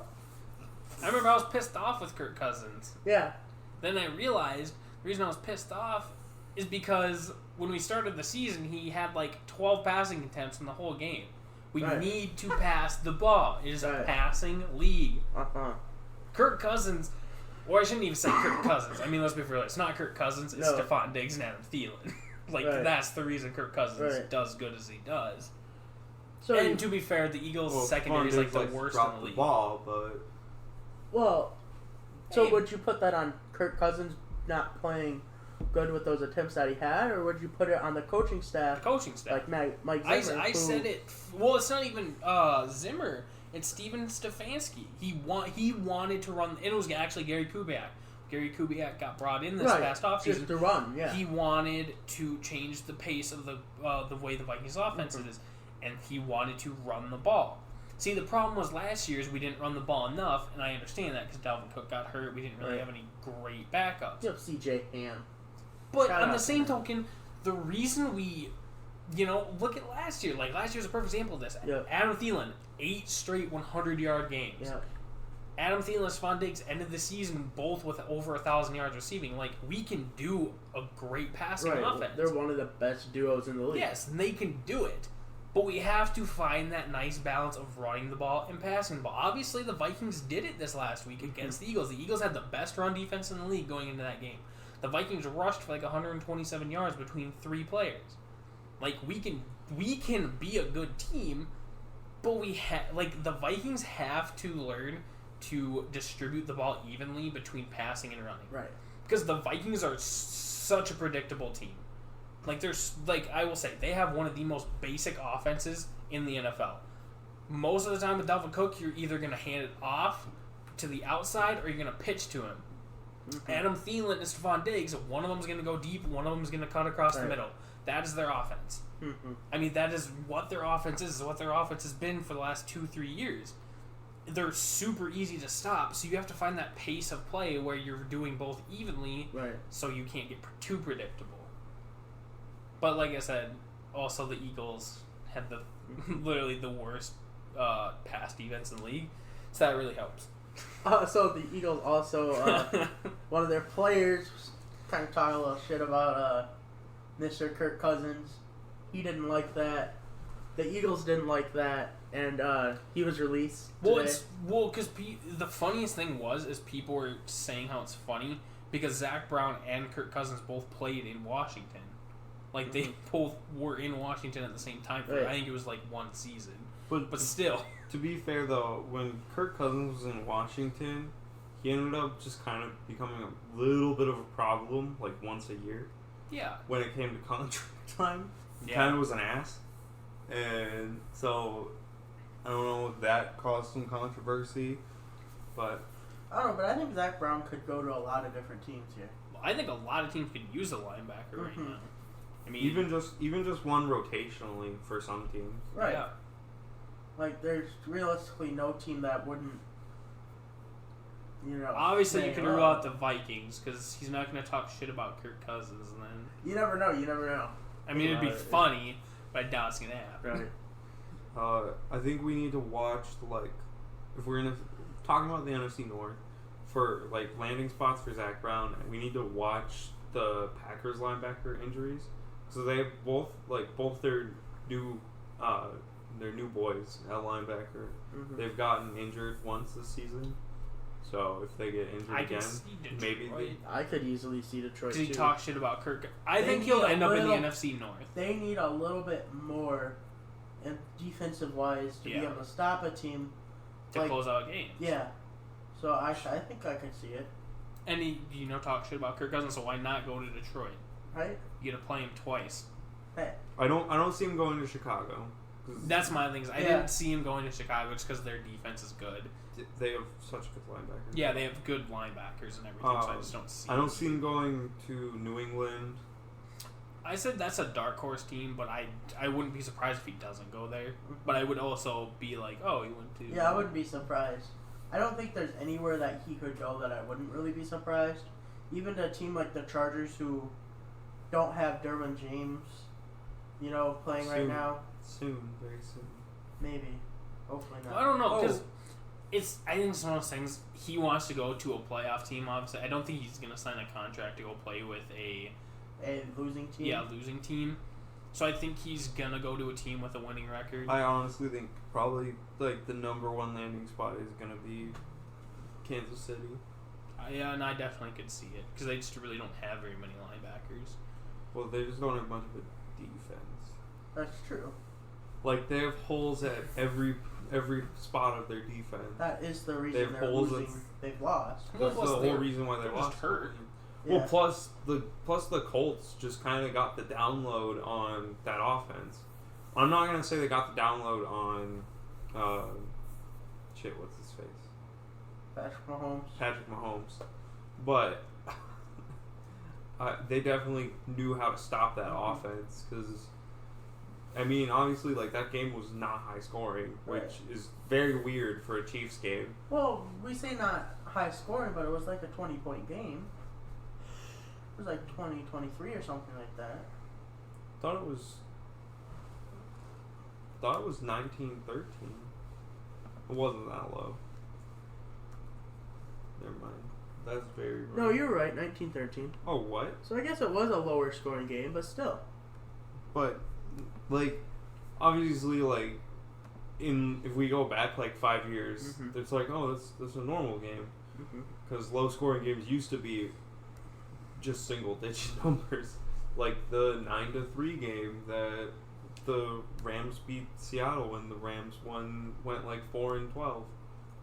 I remember I was pissed off with Kirk Cousins. Yeah. Then I realized the reason I was pissed off is because when we started the season, he had like 12 passing attempts in the whole game. We need to pass the ball. It is a passing league. Kirk Cousins, or I shouldn't even say Kirk Cousins. I mean, let's be real. It's not Kirk Cousins. It's Stephon Diggs and Adam Thielen. That's the reason Kirk Cousins does good as he does. So and to be fair, the Eagles' secondary is like the worst in the league. So would you put that on Kirk Cousins not playing good with those attempts that he had, or would you put it on the coaching staff? The coaching staff. Like Mike Zimmer. I said it. Well, it's not even Zimmer. It's Steven Stefanski. He wanted to run, and it was actually Gary Kubiak. Gary Kubiak got brought in this past offseason. Just to run, yeah. He wanted to change the pace of the way the Vikings offense is, and he wanted to run the ball. See, the problem was last year's we didn't run the ball enough, and I understand that because Dalvin Cook got hurt. We didn't really have any great backups. You have C.J. Ham. But on the same token, the reason we, look at last year. Like, last year was a perfect example of this. Yep. Adam Thielen, 8 straight 100-yard games. Yep. Adam Thielen and Stephon Diggs ended the season both with over 1,000 yards receiving. Like, we can do a great passing offense. They're one of the best duos in the league. Yes, and they can do it. But we have to find that nice balance of running the ball and passing the ball. Obviously, the Vikings did it this last week against the Eagles. The Eagles had the best run defense in the league going into that game. The Vikings rushed for like 127 yards between 3 players. Like, we can be a good team, but the Vikings have to learn to distribute the ball evenly between passing and running. Right. Because the Vikings are such a predictable team. I will say, they have one of the most basic offenses in the NFL. Most of the time with Dalvin Cook, you're either going to hand it off to the outside or you're going to pitch to him. Mm-hmm. Adam Thielen and Stephon Diggs, one of them is going to go deep, one of them is going to cut across the middle. That is their offense. Mm-hmm. I mean, that is what their offense is what their offense has been for the last 2-3 years. They're super easy to stop, so you have to find that pace of play where you're doing both evenly so you can't get too predictable. But like I said, also the Eagles had literally the worst pass defense in the league, so that really helps. So the Eagles also, one of their players kind of talking a little shit about Mr. Kirk Cousins. He didn't like that. The Eagles didn't like that, and he was released today. Because the funniest thing is people were saying how it's funny because Zach Brown and Kirk Cousins both played in Washington. Like, they both were in Washington at the same time for, I think it was like 1 season. But still. To be fair, though, when Kirk Cousins was in Washington, he ended up just kind of becoming a little bit of a problem, like, once a year. Yeah. When it came to contract time. He kind of was an ass. And so, I don't know if that caused some controversy, but... I don't know, but I think Zach Brown could go to a lot of different teams here. Well, I think a lot of teams could use a linebacker right now. I mean, even just one rotationally for some teams. Right. Yeah. Like, there's realistically no team that wouldn't, Obviously, you can rule out the Vikings because he's not going to talk shit about Kirk Cousins. And then you never know. I mean, it'd be funny, but I doubt it's going to happen. Right. I think we need to watch if we're talking about the NFC North for landing spots for Zach Brown. We need to watch the Packers linebacker injuries. So they have both their new boys at linebacker. Mm-hmm. They've gotten injured once this season. So if they get injured again, maybe I could easily see Detroit. Because he talks shit about Kirk. I think he'll end up in the NFC North. They need a little bit more, defensive wise, to be able to stop a team to close out games. Yeah. So I think I can see it. And he, talk shit about Kirk Cousins. So why not go to Detroit? Right. You get to play him twice. Hey. I don't see him going to Chicago. That's my thing. I didn't see him going to Chicago just because their defense is good. They have such good linebackers. Yeah, they have good linebackers and everything. So I just don't see. I don't see him going to New England. I said that's a dark horse team, but I wouldn't be surprised if he doesn't go there. But I would also be like, oh, he went to... Yeah, I wouldn't be surprised. I don't think there's anywhere that he could go that I wouldn't really be surprised. Even a team like the Chargers, who don't have Derwin James, playing right now. Soon, very soon. Maybe. Hopefully not. Well, I don't know, because I think it's one of those things, he wants to go to a playoff team, obviously. I don't think he's going to sign a contract to go play with a losing team? Yeah, losing team. So I think he's going to go to a team with a winning record. I honestly think probably, the number one landing spot is going to be Kansas City. Yeah, and I definitely could see it, because they just really don't have very many linebackers. Well, they just don't have much of a defense. That's true. They have holes at every spot of their defense. That is the reason they're losing. They've lost. That's the whole reason why they lost. Hurt. Well, plus the Colts just kind of got the download on that offense. I'm not gonna say they got the download on, what's his face? Patrick Mahomes, but they definitely knew how to stop that offense because. I mean, obviously, that game was not high scoring, which is very weird for a Chiefs game. Well, we say not high scoring, but it was a 20-point game. It was 20-23 or something like that. Thought it was 19-13. It wasn't that low. Never mind. That's very wrong. No, you're right, 19-13. Oh, what? So I guess it was a lower scoring game, but still. But... obviously, if we go back 5 years, it's that's a normal game because low scoring games used to be just single digit numbers, the 9-3 game that the Rams beat Seattle when the Rams went 4-12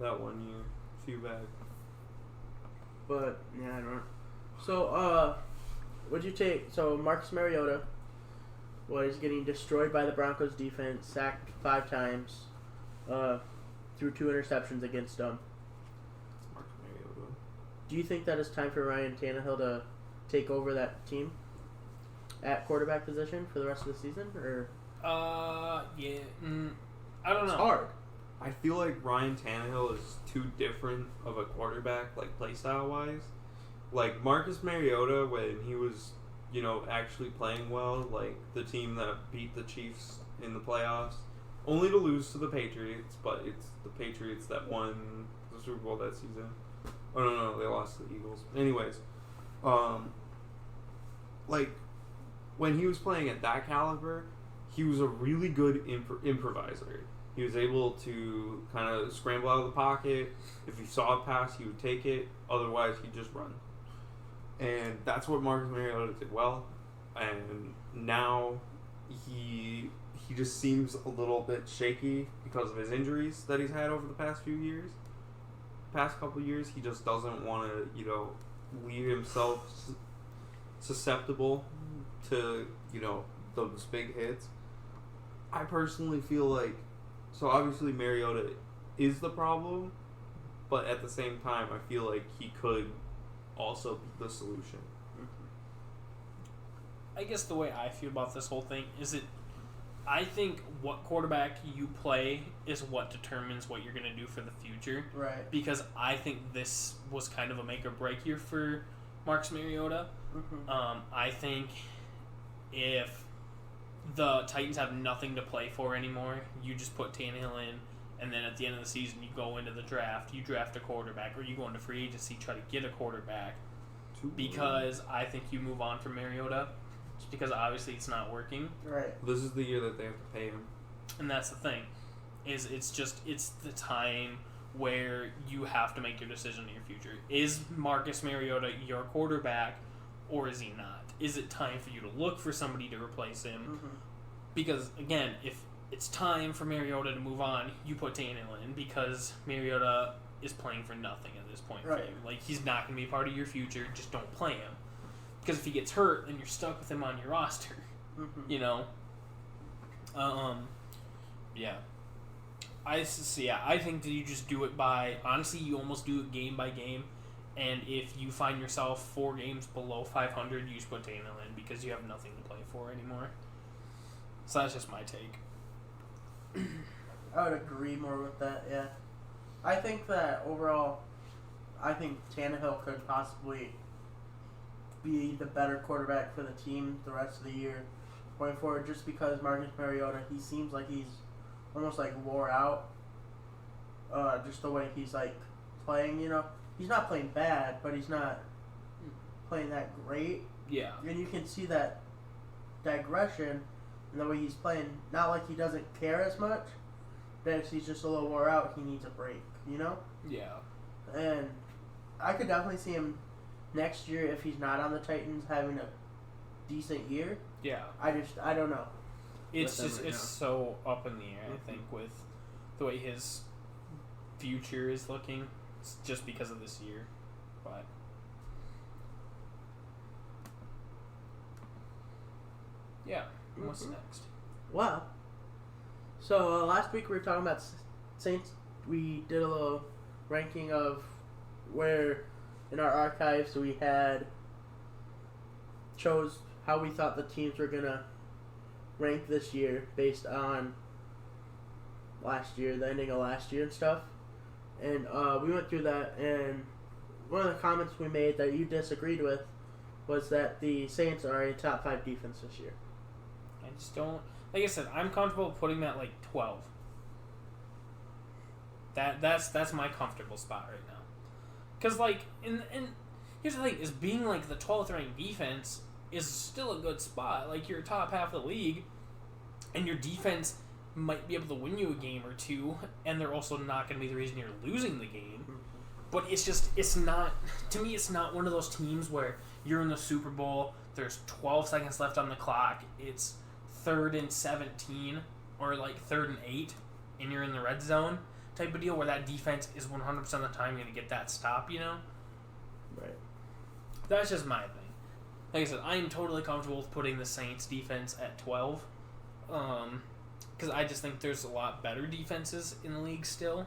that 1 year, a few back. But yeah, I don't know. So what'd you take? So Marcus Mariota was getting destroyed by the Broncos defense, sacked 5 times, threw 2 interceptions against them. Marcus Mariota. Do you think that it's time for Ryan Tanahil to take over that team at quarterback position for the rest of the season? Or yeah, I don't know. It's hard. I feel like Ryan Tannehill is too different of a quarterback, play style wise. Marcus Mariota, when he was actually playing well, the team that beat the Chiefs in the playoffs, only to lose to the Patriots, but it's the Patriots that won the Super Bowl that season. Oh, no, they lost to the Eagles. Anyways, when he was playing at that caliber, he was a really good improviser. He was able to kind of scramble out of the pocket. If he saw a pass, he would take it. Otherwise, he'd just run. And that's what Marcus Mariota did well. And now he just seems a little bit shaky because of his injuries that he's had over the past few years. Past couple years, he just doesn't want to, leave himself susceptible to, those big hits. I personally feel so obviously Mariota is the problem, but at the same time, I feel like he could also be the solution. I guess the way I feel about this whole thing is I think what quarterback you play is what determines what you're going to do for the future. Right. Because I think this was kind of a make or break year for Marcus Mariota. I think if the Titans have nothing to play for anymore, you just put Tannehill in, and then at the end of the season, you go into the draft, you draft a quarterback, or you go into free agency, try to get a quarterback. Because I think you move on from Mariota, just because obviously it's not working. Right. This is the year that they have to pay him. And that's the thing, is it's the time where you have to make your decision in your future. Is Marcus Mariota your quarterback, or is he not? Is it time for you to look for somebody to replace him? Because, again, if it's time for Mariota to move on, you put Tannehill in, because Mariota is playing for nothing at this point for you. He's not going to be part of your future. Just don't play him. Because if he gets hurt, then you're stuck with him on your roster. Yeah. I think that you just do it by... Honestly, you almost do it game by game. And if you find yourself 4 games below 500, you just put Tanahil in because you have nothing to play for anymore. So that's just my take. I would agree more with that, yeah. I think that overall, I think Tannehill could possibly be the better quarterback for the team the rest of the year going forward, just because Marcus Mariota, he seems like he's almost like wore out. Just the way he's like playing, you know. He's not playing bad, but he's not playing that great. Yeah. And you can see that digression in the way he's playing. Not like he doesn't care as much, but if he's just a little wore out, he needs a break, you know? Yeah. And I could definitely see him next year, if he's not on the Titans, having a decent year. Yeah. I don't know. It's so up in the air, I think, with the way his future is looking, just because of this year. But yeah, what's next? Well, so last week we were talking about Saints. We did a little ranking of where in our archives we had chose how we thought the teams were gonna rank this year based on last year, the ending of last year and stuff. And we went through that, and one of the comments we made that you disagreed with was that the Saints are a top 5 defense this year. I just don't, like I said, I'm comfortable putting that like 12. That's my comfortable spot right now. Because like, and here's the thing, is being like the 12th ranked defense is still a good spot. Like, you're top half of the league, and your defense might be able to win you a game or two, and they're also not going to be the reason you're losing the game. But it's not, to me, it's not one of those teams where you're in the Super Bowl, there's 12 seconds left on the clock, it's 3rd and 17, or like 3rd and 8, and you're in the red zone type of deal where that defense is 100% of the time going to get that stop, you know? Right. That's just my thing. Like I said, I am totally comfortable with putting the Saints defense at 12. Because I just think there's a lot better defenses in the league still.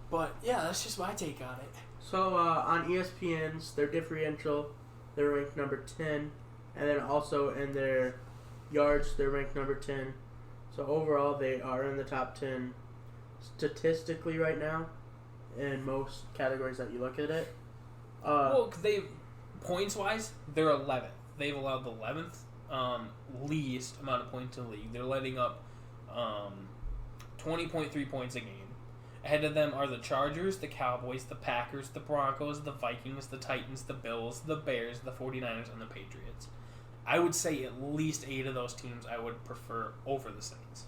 But yeah, that's just my take on it. So on ESPN's, their differential, they're ranked number 10. And then also in their yards, they're ranked number 10. So overall, they are in the top 10 statistically right now in most categories that you look at it. Well, points-wise, they're 11th. They've allowed the 11th least amount of points in the league. They're letting up 20.3 points a game. Ahead of them are the Chargers, the Cowboys, the Packers, the Broncos, the Vikings, the Titans, the Bills, the Bears, the 49ers, and the Patriots. I would say at least 8 of those teams I would prefer over the Saints.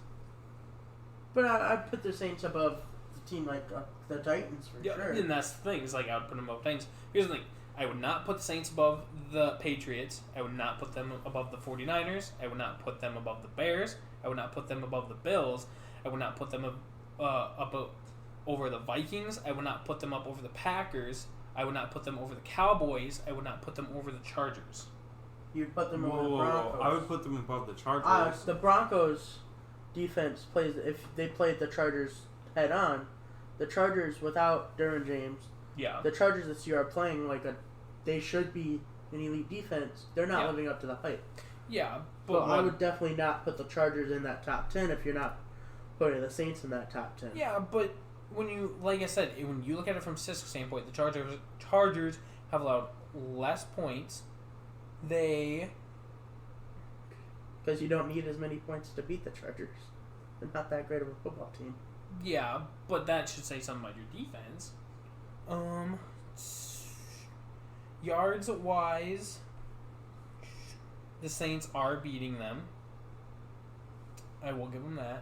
But I'd put the Saints above the team like the Titans for sure. And that's the thing. Is like I would put them above Titans. Here's the thing. I would not put the Saints above the Patriots. I would not put them above the 49ers. I would not put them above the Bears. I would not put them above the Bills. I would not put them above over the Vikings. I would not put them up over the Packers. I would not put them over the Cowboys. I would not put them over the Chargers. You'd put them over the Broncos. I would put them above the Chargers. The Broncos defense plays, if they played the Chargers head on, the Chargers without Derwin James, the Chargers this year are playing like they should be an elite defense. They're not living up to the hype. Yeah, but I would definitely not put the Chargers in that top 10 if you're not putting the Saints in that top 10. Yeah, but when you, like I said, when you look at it from Cisco's standpoint, the Chargers have allowed less points. Because you don't need as many points to beat the Chargers. They're not that great of a football team. Yeah, but that should say something about your defense. Yards wise, the Saints are beating them. I will give them that.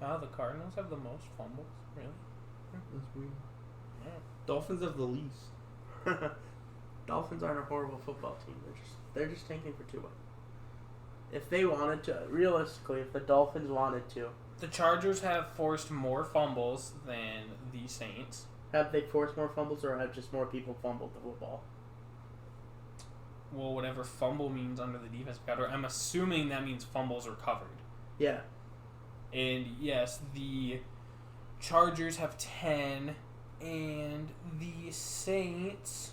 Wow, the Cardinals have the most fumbles? Really? That's weird. Yeah. Dolphins have the least. Dolphins aren't a horrible football team. They're just tanking for Tua. If they wanted to, realistically, if the Dolphins wanted to. The Chargers have forced more fumbles than the Saints. Have they forced more fumbles, or have just more people fumbled the football? whatever fumble means under the defensive category. I'm assuming that means fumbles recovered. Yeah. And yes, the Chargers have 10, and the Saints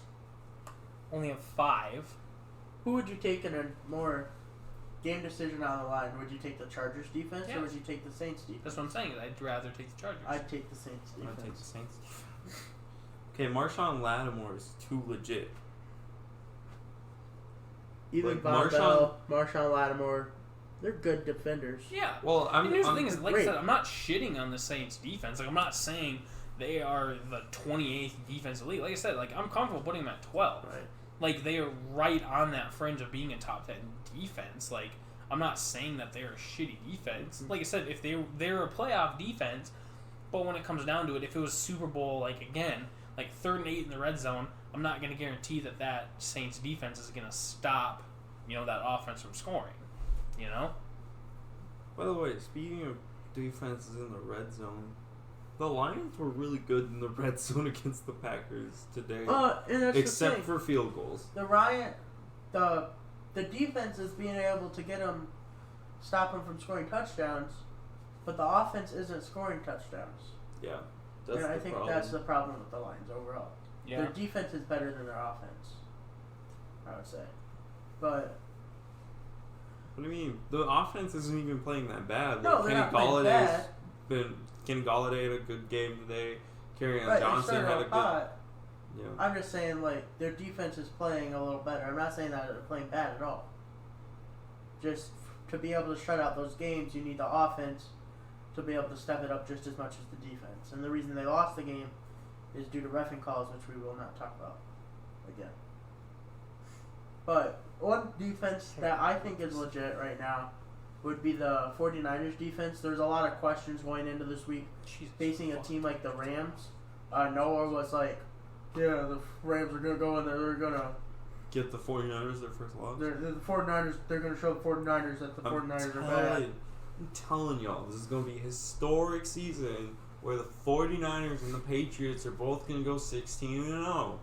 only have 5. Who would you take in a more game decision on the line? Would you take the Chargers defense or would you take the Saints defense? That's what I'm saying. I'd rather take the Chargers. I'd take the Saints defense. I'd take the Saints. Okay, Marshawn Lattimore is too legit. Even Like, Von Bell, Marshawn Lattimore, they're good defenders. Yeah. Well, here's the thing is, like I said, I'm not shitting on the Saints defense. Like, I'm not saying they are the 28th defensive league. Like I said, like, I'm comfortable putting them at 12. Right. Like, they are right on that fringe of being a top 10 defense. Like, I'm not saying that they're a shitty defense. Like I said, if they're a playoff defense, but when it comes down to it, if it was Super Bowl, like, again, like 3rd and 8 in the red zone, I'm not going to guarantee that Saints defense is going to stop, that offense from scoring. By the way, speaking of defenses in the red zone, the Lions were really good in the red zone against the Packers today. And that's except the thing. for field goals. The defense is being able to stop them from scoring touchdowns, but the offense isn't scoring touchdowns. Yeah, and I think that's the problem with the Lions overall. Yeah. Their defense is better than their offense, I would say. But what do you mean? The offense isn't even playing that bad. No, they're not playing bad. Kenny Galladay had a good game today. Kerryon Right, Johnson had a good. Yeah. I'm just saying, like, their defense is playing a little better. I'm not saying that they're playing bad at all. Just to be able to shut out those games, you need the offense to be able to step it up just as much as the defense. And the reason they lost the game is due to reffing calls, which we will not talk about again. But one defense that I think is legit right now would be the 49ers defense. There's a lot of questions going into this week facing a team like the Rams. Noah was like, yeah, the Rams are going to go in there. They're going to get the 49ers their first loss. The 49ers, they're going to show the 49ers that the 49ers are bad. I'm telling y'all, this is going to be a historic season where the 49ers and the Patriots are both going to go 16-0.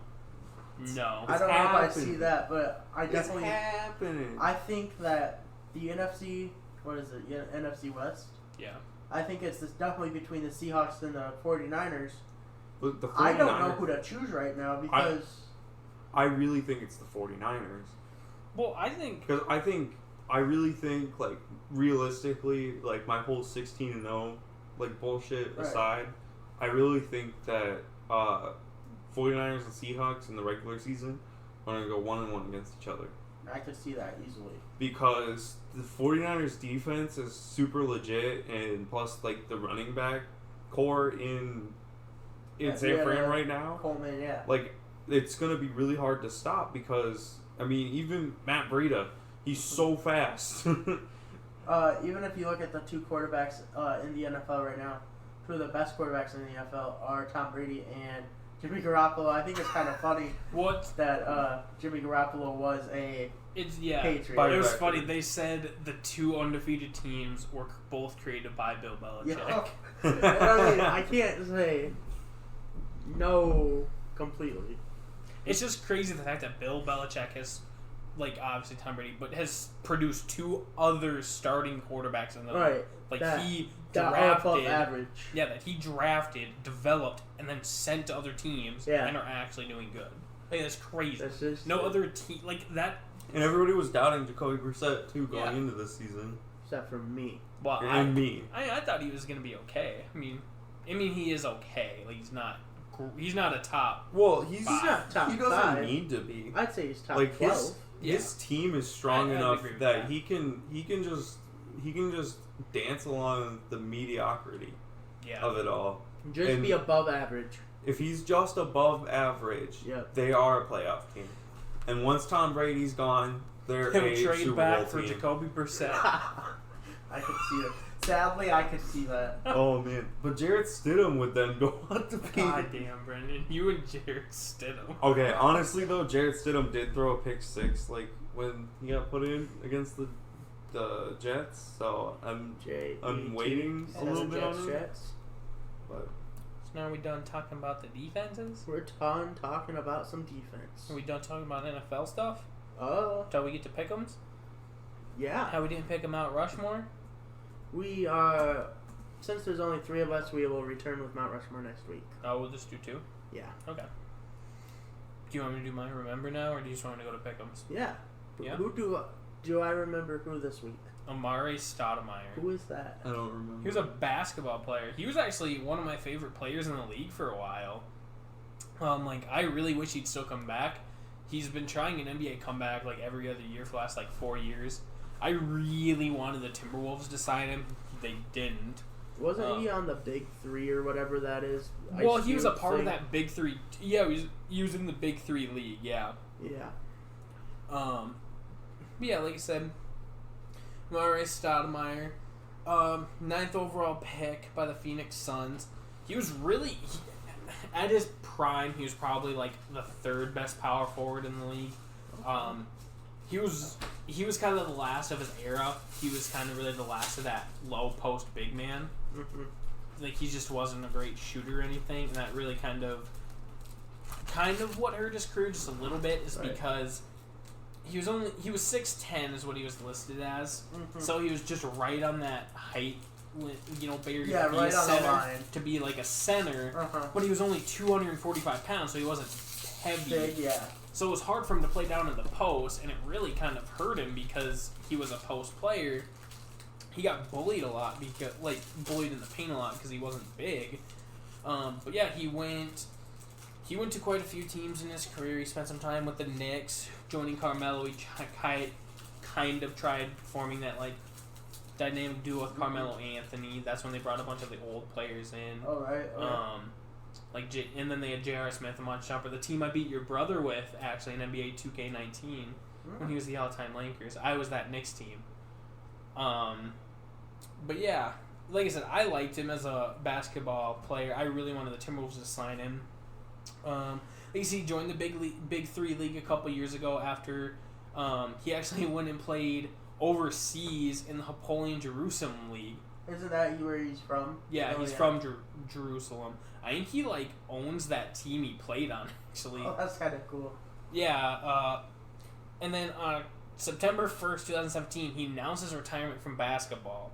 No. I don't know if I see that, but I definitely... It's happening. I think that the NFC... What is it? Yeah, NFC West? Yeah. I think it's definitely between the Seahawks and the 49ers. But the 49ers, I don't know who to choose right now because... I really think it's the 49ers. Well, I think... Because I really think, like, realistically, like, my whole 16-0, like, bullshit aside, I really think that 49ers and Seahawks in the regular season are going to go 1-1 against each other. I could see that easily. Because the 49ers defense is super legit, and plus, like, the running back core in San Fran right now. Coleman, yeah. Like, it's going to be really hard to stop because, I mean, even Matt Breida, he's so fast. Even if you look at the two quarterbacks in the NFL right now, two of the best quarterbacks in the NFL are Tom Brady and Jimmy Garoppolo. I think it's kind of funny that Jimmy Garoppolo was a Patriot. It was funny. They said the two undefeated teams were both created by Bill Belichick. Yeah. I mean, I can't say no completely. It's just crazy the fact that Bill Belichick has, like, obviously Tom Brady, but has produced two other starting quarterbacks in the league. Like, he drafted, average. Yeah, that he drafted, developed, and then sent to other teams and are actually doing good. Like, that's crazy. That's just no other team like that. And everybody was doubting Jacoby Brissett too going into this season, except for me. Well, me. I thought he was going to be okay. I mean, he is okay. Like, he's not a top. Well, he's not top. He doesn't 5. need to be. I'd say he's top like 12. His team is strong enough that he can just dance along the mediocrity of it all. Just be above average. If he's just above average, they are a playoff team. And once Tom Brady's gone, they're a Super Bowl team. Trade back for Jacoby Brissett. I could see it. Sadly, I could see that. Oh man, but Jarrett Stidham would then go on to be. God damn, Brendan, you and Jarrett Stidham. Okay, honestly though, Jarrett Stidham did throw a pick 6, like when he got put in against the Jets. So I'm waiting a little bit on him. But so now are we done talking about the defenses? We're done talking about some defense. Are we done talking about NFL stuff? Till we get to pick'ems? Yeah. How we didn't pick Mount Rushmore? We, since there's only 3 of us, we will return with Mount Rushmore next week. Oh, we'll just do 2? Yeah. Okay. Do you want me to do my remember now, or do you just want me to go to pick'ems? Yeah. Yeah. Who do I remember who this week? Amari Stoudemire. Who is that? I don't remember. He was a basketball player. He was actually one of my favorite players in the league for a while. I really wish he'd still come back. He's been trying an NBA comeback like every other year for the last 4 years. I really wanted the Timberwolves to sign him. They didn't. Wasn't he on the Big 3 or whatever that is? Well, he was a part of that Big 3. Yeah, he was in the Big 3 league, yeah. Yeah. Yeah, like I said, Amari Stoudemire, 9th overall pick by the Phoenix Suns. He was really... at his prime, he was probably like the 3rd best power forward in the league. He was kind of the last of his era. He was kind of really the last of that low post big man. Mm-hmm. Like, he just wasn't a great shooter or anything, and that really kind of what hurt his career just a little bit is because he was 6'10" is what he was listed as. Mm-hmm. So he was just right on that height, barrier to be right a center, on the line. to be like a center. Uh-huh. But he was only 245 pounds, so he wasn't heavy. Big, yeah. So it was hard for him to play down in the post, and it really kind of hurt him because he was a post player. He got bullied a lot, bullied in the paint a lot because he wasn't big. But yeah, he went to quite a few teams in his career. He spent some time with the Knicks, joining Carmelo. He kind of tried forming that dynamic duo with Carmelo Anthony. That's when they brought a bunch of the old players in. Oh, right. And then they had J.R. Smith and Monte Shumpert, the team I beat your brother with, actually, in NBA 2K19, when he was the all-time Lakers. I was that Knicks team. But yeah, like I said, I liked him as a basketball player. I really wanted the Timberwolves to sign him. He joined the Big 3 league a couple years ago after he actually went and played overseas in the Napoleon Jerusalem League. Isn't that where he's from? Yeah, he's from Jerusalem. I think he owns that team he played on, actually. Oh, that's kind of cool. Yeah, and then on September 1st, 2017, he announced his retirement from basketball.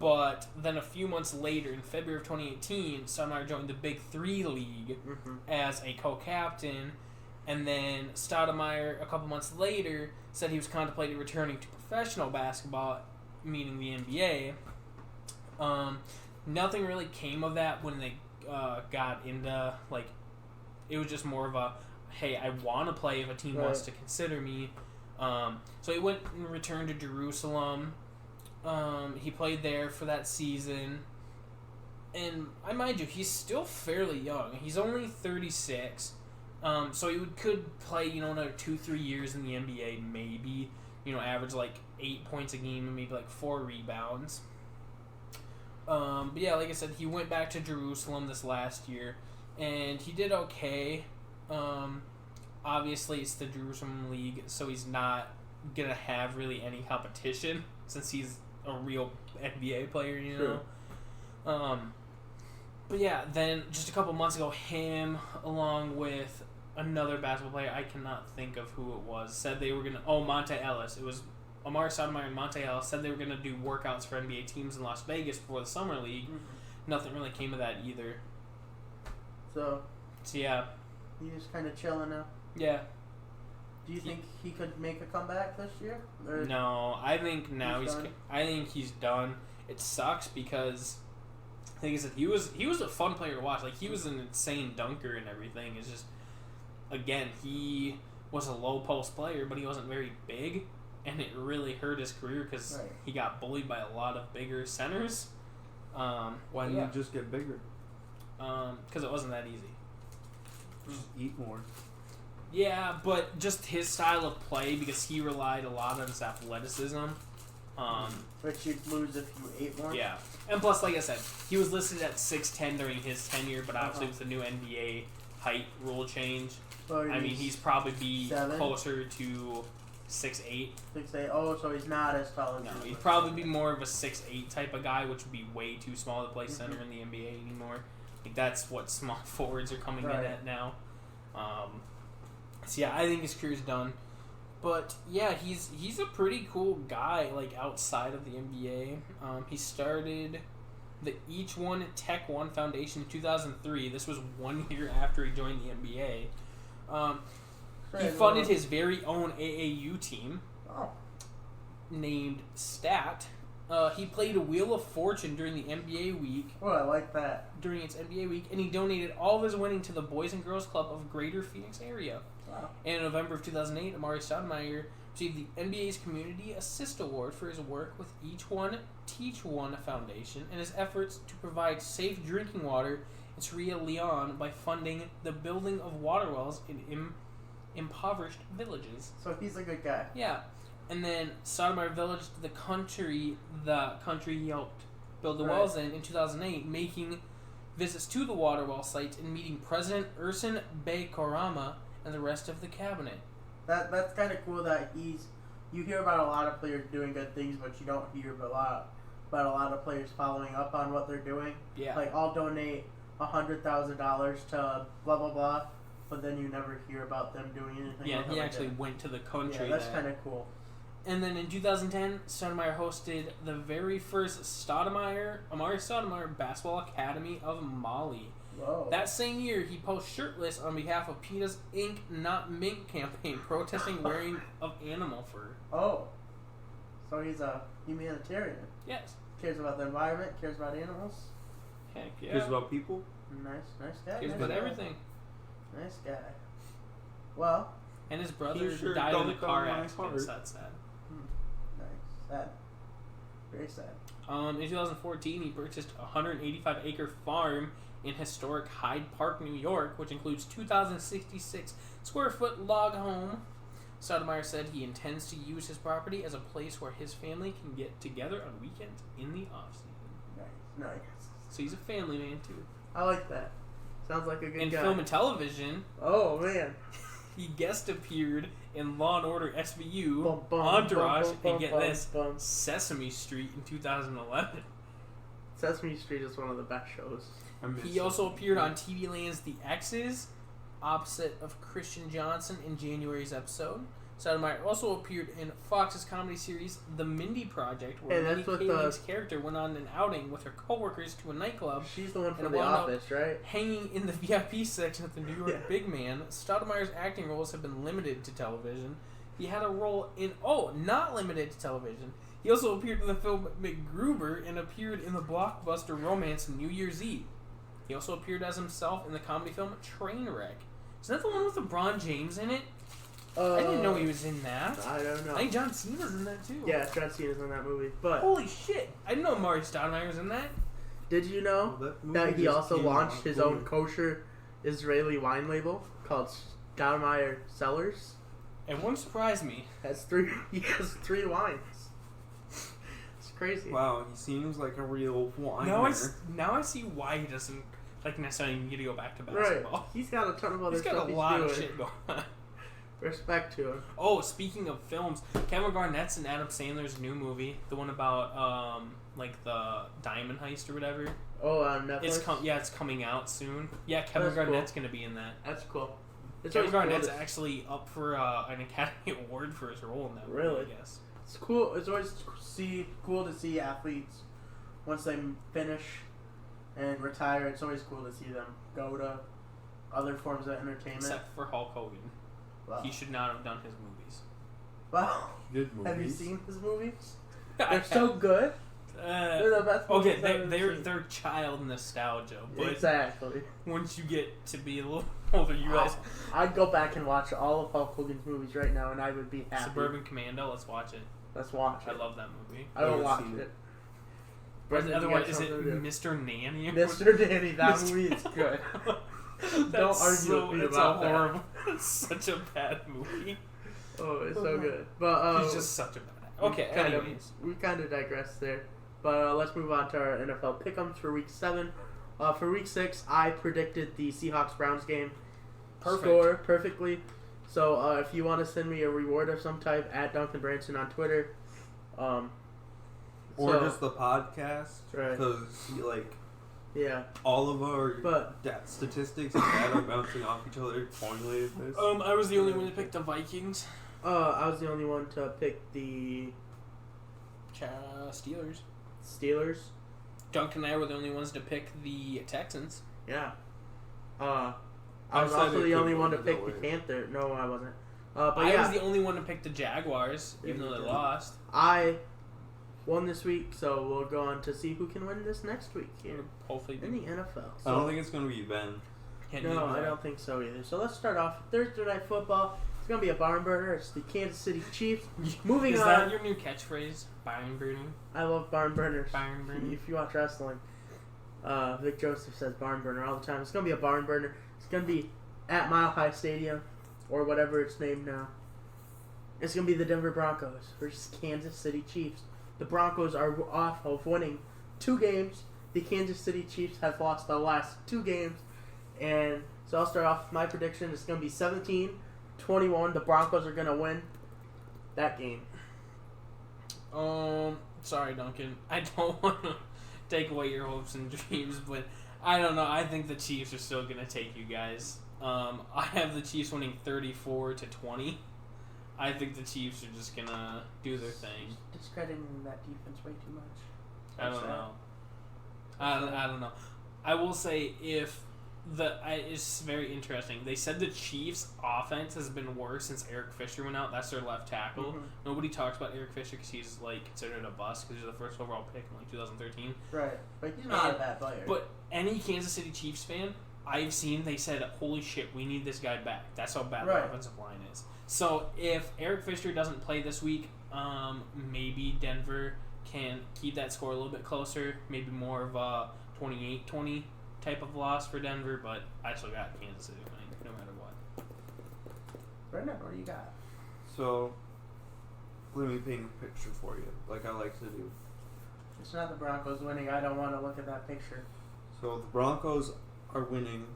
But then a few months later, in February of 2018, Stoudemire joined the Big 3 League as a co-captain. And then Stoudemire, a couple months later, said he was contemplating returning to professional basketball, meaning the NBA. Nothing really came of that when they got into, it was just more of a, hey, I want to play if a team wants to consider me. So he went and returned to Jerusalem. He played there for that season. And I mind you, he's still fairly young. He's only 36. So he could play, another 2-3 years in the NBA, maybe. Average 8 points a game and maybe 4 rebounds. But yeah, like I said, he went back to Jerusalem this last year, and he did okay. Obviously, it's the Jerusalem League, so he's not going to have really any competition since he's a real NBA player, Sure. But yeah, then just a couple months ago, him, along with another basketball player, I cannot think of who it was, said they were going to... Oh, Monte Ellis. It was Amari Stoudemire and Monte Ellis said they were going to do workouts for NBA teams in Las Vegas before the Summer League. Mm-hmm. Nothing really came of that either. So yeah. He's kind of chilling now? Yeah. Do you think he could make a comeback this year? Or no, I think now I think he's done. It sucks because, like I said, he was a fun player to watch. He was an insane dunker and everything. It's just, again, he was a low post player, but he wasn't very big, and it really hurt his career because he got bullied by a lot of bigger centers. Why didn't you just get bigger? Because it wasn't that easy. Just eat more. Yeah, but just his style of play, because he relied a lot on his athleticism. Which you'd lose if you ate more? Yeah. And plus, like I said, he was listed at 6'10" during his tenure, but obviously with the new NBA height rule change, he's probably closer to 6'8". 6'8". Oh, so he's not as tall as... No, he'd probably be more of a 6'8" type of guy, which would be way too small to play center in the NBA anymore. That's what small forwards are coming in at now. So yeah, I think his career's done. But yeah, he's a pretty cool guy, like outside of the NBA. He started the Each One Tech One Foundation in 2003. This was 1 year after he joined the NBA. He funded his very own AAU team named STAT. He played a Wheel of Fortune during the NBA week. Oh, I like that. During its NBA week, and he donated all of his winning to the Boys and Girls Club of Greater Phoenix area. Wow. And in November of 2008, Amari Stoudemire received the NBA's Community Assist Award for his work with Each One Teach One Foundation and his efforts to provide safe drinking water in Sierra Leone by funding the building of water wells in impoverished villages. So he's a good guy. Yeah. And then Stoudemire Village, the country he helped build the wells in 2008, making visits to the water well sites and meeting President Ersin Bey Korama and the rest of the cabinet. That's kind of cool that you hear about a lot of players doing good things, but you don't hear about a lot of players following up on what they're doing. Yeah. Like, I'll donate $100,000 to blah, blah, blah, but then you never hear about them doing anything. Yeah, he actually went to the country. Yeah, that's kind of cool. And then in 2010, Stoudemire hosted the very first Amari Stoudemire Basketball Academy of Mali. Whoa. That same year, he posed shirtless on behalf of PETA's Ink Not Mink campaign, protesting wearing of animal fur. Oh. So he's a humanitarian. Yes. Cares about the environment, cares about animals. Heck yeah. Cares about people. Nice guy. Cares about everything. Nice guy. Well. And his brother sure died in a dunked car on my accident. heart. So that's sad. Nice. Sad. Very sad. In 2014, he purchased a 185-acre farm in historic Hyde Park, New York, which includes 2,066 square foot log home. Stoudemire said he intends to use his property as a place where his family can get together on weekends in the off-season. Nice. So he's a family man, too. I like that. Sounds like a good guy. In film and television, oh, man. he guest appeared in Law & Order SVU, Bum, bum, Entourage, bum, bum, and get bum, this, bum. Sesame Street in 2011. Sesame Street is one of the best shows. He also appeared on TV Land's The X's, opposite of Christian Johnson in January's episode. Stoudemire also appeared in Fox's comedy series The Mindy Project, where Mindy Kaling's character went on an outing with her coworkers to a nightclub. She's the one from and The wound up Office, right? hanging in the VIP section at the New York Big Man. Stoudemire's acting roles have been limited to television. He had a role in, not limited to television. He also appeared in the film MacGruber and appeared in the blockbuster romance New Year's Eve. He also appeared as himself in the comedy film Trainwreck. Is that the one with LeBron James in it? I didn't know he was in that. I don't know. I think John Cena's in that too. Yeah, John Cena's in that movie. But holy shit! I didn't know Amari Stoudemire was in that. Did you know that he also launched his own kosher Israeli wine label called Stoudemire Cellars? It won't surprise me. He has 3 wines. It's crazy. Wow, he seems like a real winer. Now I see why he doesn't necessarily need to go back to basketball. Right. He's got a ton of other stuff. He's got a lot of shit going on. Respect to him. Oh, speaking of films, Kevin Garnett's in Adam Sandler's new movie, the one about the diamond heist or whatever. Oh, on Netflix? It's coming out soon. Yeah, Kevin Garnett's gonna be in that. That's cool. Kevin Garnett's actually up for an Academy Award for his role in that movie, really? I guess. It's cool. It's always cool to see athletes once they finish and retire. It's always cool to see them go to other forms of entertainment. Except for Hulk Hogan. Wow. He should not have done his movies. Wow. Good movies. Have you seen his movies? They're so good. They're the best movies. Okay, they're child nostalgia, but exactly. Once you get to be a little older, you realize I'd go back and watch all of Hulk Hogan's movies right now, and I would be happy. Suburban Commando. Let's watch it. Let's watch it. I love that movie. I don't watch it. Otherwise, is it Mr. Nanny? Mr. Nanny. That movie is good. Don't argue with me about that. Horrible. It's such a bad movie. Oh, it's so good. But he's just such a bad. Okay, we kind of digress there. But let's move on to our NFL pick'ems for Week 7. For Week 6, I predicted the Seahawks-Browns game. Score perfectly. So if you want to send me a reward of some type, at Duncan Branson on Twitter. Or just the podcast. Right. Because, yeah. all of our statistics and data bouncing off each other formulated this. I was the only one that picked the Vikings. I was the only one to pick the Steelers. Duncan and I were the only ones to pick the Texans. Yeah. I was also the only one to pick the Panthers. No, I wasn't. But I was the only one to pick the Jaguars, even though they lost. I won this week, so we'll go on to see who can win this next week here. Hopefully in the NFL. I don't think it's going to be Ben. No, I don't think so either. So let's start off with Thursday Night Football. It's going to be a barn burner. It's the Kansas City Chiefs. Moving on. Is that your new catchphrase? Barn burning? I love barn burners. Barn burning. If you watch wrestling, Vic Joseph says barn burner all the time. It's going to be a barn burner. It's going to be at Mile High Stadium, or whatever it's named now. It's going to be the Denver Broncos versus Kansas City Chiefs. The Broncos are off of winning 2 games. The Kansas City Chiefs have lost the last 2 games. And so I'll start off with my prediction. It's going to be 17-21. The Broncos are going to win that game. Sorry, Duncan. I don't want to take away your hopes and dreams, but I don't know. I think the Chiefs are still going to take you guys. I have the Chiefs winning 34-20. I think the Chiefs are just going to do their thing. Discrediting that defense way too much. I don't know. I don't know. I will say it's very interesting. They said the Chiefs' offense has been worse since Eric Fisher went out. That's their left tackle. Mm-hmm. Nobody talks about Eric Fisher because he's considered a bust because he's the first overall pick in 2013. Right, but he's not a bad player. But any Kansas City Chiefs fan I've seen, they said, "Holy shit, we need this guy back." That's how bad the offensive line is. So if Eric Fisher doesn't play this week, maybe Denver can keep that score a little bit closer. Maybe more of a 28-20 type of loss for Denver, but I still got Kansas City winning no matter what. Brendan, what do you got? So, let me paint a picture for you, like I like to do. It's not the Broncos winning. I don't want to look at that picture. So, the Broncos are winning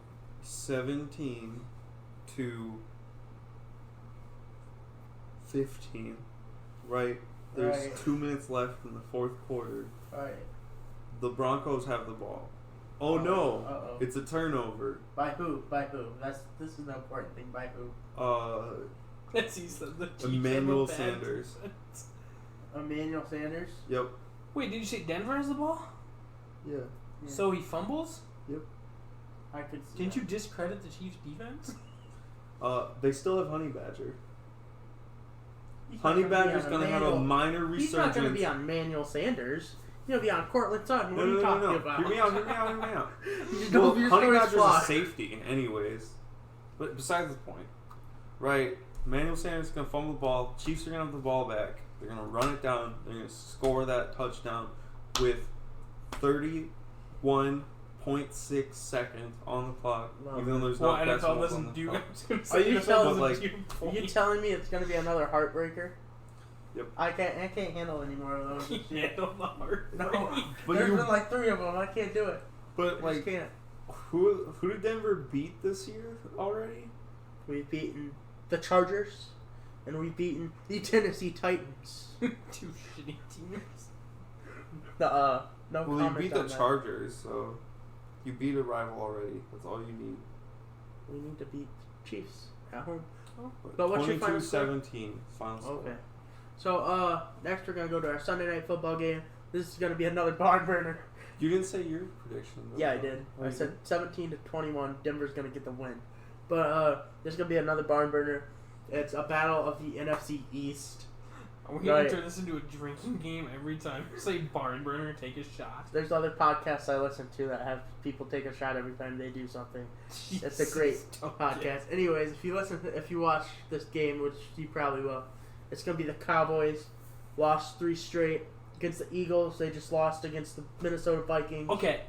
17-15, right? There's 2 minutes left in the 4th quarter. Right. The Broncos have the ball. Oh no! Uh-oh. It's a turnover. By who? This is the important thing. By who? Emmanuel Sanders. Emmanuel Sanders? Yep. Wait, did you say Denver has the ball? Yeah. So he fumbles? Yep. I could see Didn't that. you discredit the Chiefs' defense? They still have Honey Badger. Honey Badger's gonna have a minor resurgence. He's not gonna be on Emmanuel Sanders. He'll be on Cortland Sutton. What are you talking about? Hear me out. Well, Honey Badger's a safety, anyways. But besides the point, right? Emmanuel Sanders is gonna fumble the ball. Chiefs are gonna have the ball back. They're gonna run it down. They're gonna score that touchdown with 31.6 seconds on the clock. Even though there's no NFL doesn't do. Are you telling me it's gonna be another heartbreaker? Yep. I can't handle any more of those. You can't handle the heartbreak. No, there's been like 3 of them. I can't do it. But I just can't. Who did Denver beat this year already? We've beaten the Chargers, and we've beaten the Tennessee Titans. 2 shitty teams. No well, you beat the Chargers, so you beat a rival already. That's all you need. We need to beat Chiefs at home. But what's your final score? 22-17 final score. Okay. So, next we're going to go to our Sunday Night Football game. This is going to be another barn burner. You didn't say your prediction, though. Yeah, I did. I said 17-21. Denver's going to get the win. But, this is going to be another barn burner. It's a battle of the NFC East. Are we going to turn this into a drinking game every time you say barn burner and take a shot? There's other podcasts I listen to that have people take a shot every time they do something. It's a great podcast. Anyways, if you watch this game, which you probably will, it's going to be the Cowboys. Lost 3 straight against the Eagles. They just lost against the Minnesota Vikings. Okay.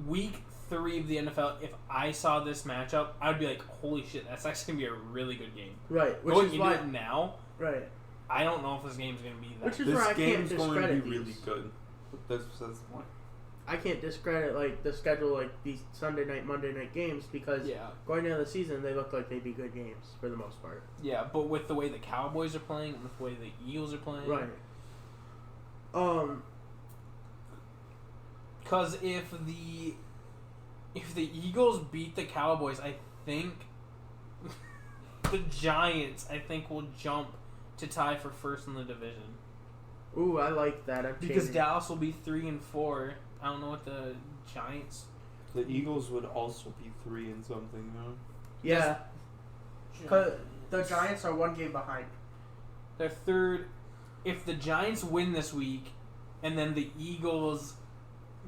Week 3 of the NFL, if I saw this matchup, I would be like, holy shit, that's actually going to be a really good game. Right. Which Going is into why, it now, right. I don't know if this game's going to be that. Which is where I can't discredit This game's going to be these. really good. That's the point. I can't discredit the schedule these Sunday night, Monday night games because going into the season they look like they'd be good games for the most part. Yeah, but with the way the Cowboys are playing and with the way the Eagles are playing, right? Because if the Eagles beat the Cowboys, I think the Giants, I think, will jump to tie for first in the division. Ooh, I like that. Because Dallas will be 3-4. I don't know what the Giants. The Eagles would also be 3 and something, huh? Yeah. Cause the Giants are 1 game behind. They're third. If the Giants win this week, and then the Eagles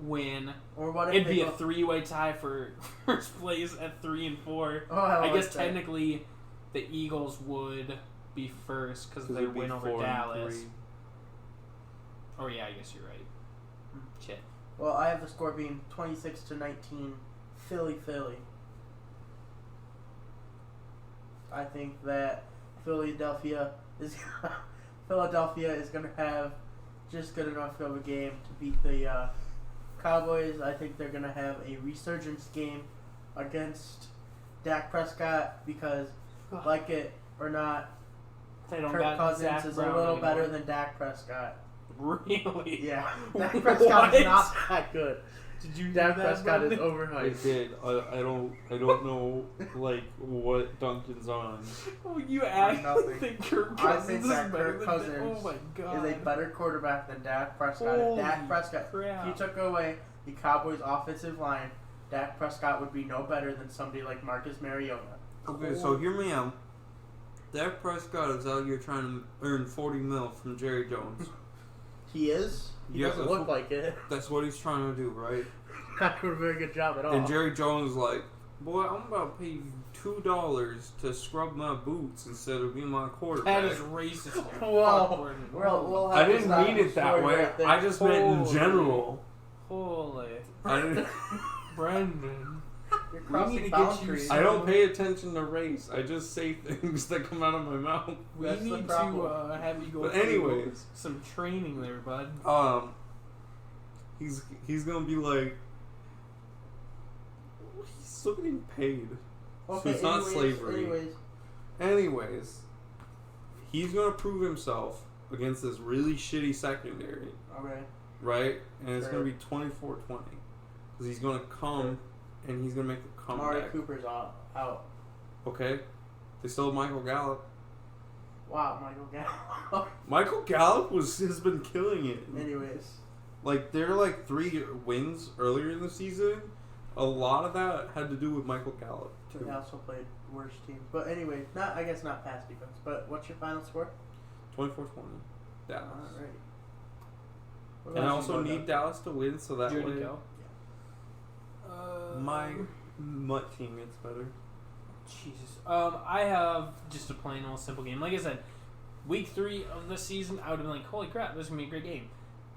win, or what if it'd be a 3-way tie for first place at 3-4. Oh, I guess technically the Eagles would be first because they win over Dallas. Oh yeah, I guess you're right. Shit. Well, I have the score being 26-19, Philly. I think that Philadelphia is going to have just good enough of a game to beat the Cowboys. I think they're going to have a resurgence game against Dak Prescott because, like it or not, Kirk Cousins is a little better than Dak Prescott. Really? Yeah. Dak Prescott is not that good. Did you Dak know that, Prescott is I overhyped. did. I don't know like what Duncan's on. Oh, you actually think Kirk Cousins is better Kirk than Cousins Oh my god. is a better quarterback than Dak Prescott. Holy If Dak Prescott, crap. if you took away the Cowboys' offensive line, Dak Prescott would be no better than somebody like Marcus Mariota. Okay, so hear me out. Dak Prescott is out here trying to earn $40 million from Jerry Jones. He is? He Yeah, doesn't look like it. That's what he's trying to do, right? Not doing a very good job at all. And Jerry Jones is like, boy, I'm about to pay you $2 to scrub my boots instead of being my quarterback. That is racist. Whoa. We'll I didn't mean it that way. Right I just meant in general. Holy. I didn't. Brendan. You're We crossing need to get you boundaries. I don't pay attention to race. I just say things that come out of my mouth. We That's the need to problem. have you go But through anyways, some training there, bud. he's gonna be like, he's still getting paid. Okay, So it's not slavery. Anyways. Anyways, he's gonna prove himself against this really shitty secondary, Okay. right? And it's gonna Right. be 24-20 because he's gonna come and he's gonna make the Amari comeback. Cooper's out. Okay, they still have Michael Gallup. Wow, Michael Gallup. Michael Gallup has been killing it. Anyways. Like they're like 3 wins earlier in the season. A lot of that had to do with Michael Gallup too. They also played worse teams. But anyway, I guess not pass defense. But what's your final score? 24-20. Dallas. Alright. And I also need Dallas to win so that Jordy way go. my Mutt team gets better. Jesus. I have just a plain old simple game. Like I said, week 3 of the season, I would have been like, holy crap, this is going to be a great game.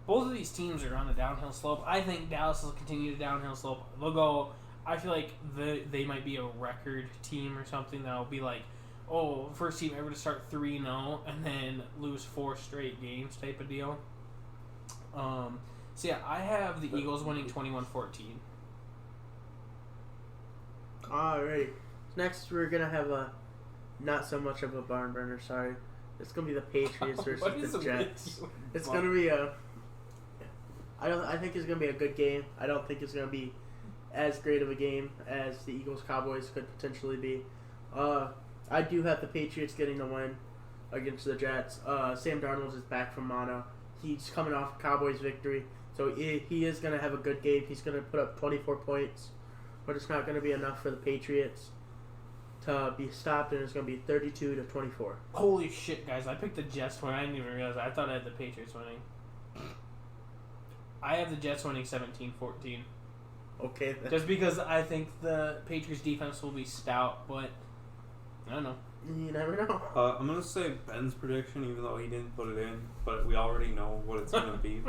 Both of these teams are on a downhill slope. I think Dallas will continue the downhill slope. They'll go, I feel like they might be a record team or something that'll be like, oh, first team ever to start 3-0 and then lose 4 straight games type of deal. So yeah, I have the Eagles winning 21-14. Alright. Next, we're going to have not so much of a barn burner, sorry. It's going to be the Patriots versus the Jets. It's going to be I think it's going to be a good game. I don't think it's going to be as great of a game as the Eagles-Cowboys could potentially be. I do have the Patriots getting the win against the Jets. Sam Darnold is back from mono. He's coming off a Cowboys victory, so he is going to have a good game. He's going to put up 24 points, but it's not going to be enough for the Patriots to be stopped, and it's going to be 32-24. Holy shit, guys. I picked the Jets winning. I didn't even realize that. I thought I had the Patriots winning. I have the Jets winning 17-14. Okay, then. Just because I think the Patriots defense will be stout, but I don't know. You never know. I'm going to say Ben's prediction, even though he didn't put it in, but we already know what it's going to be.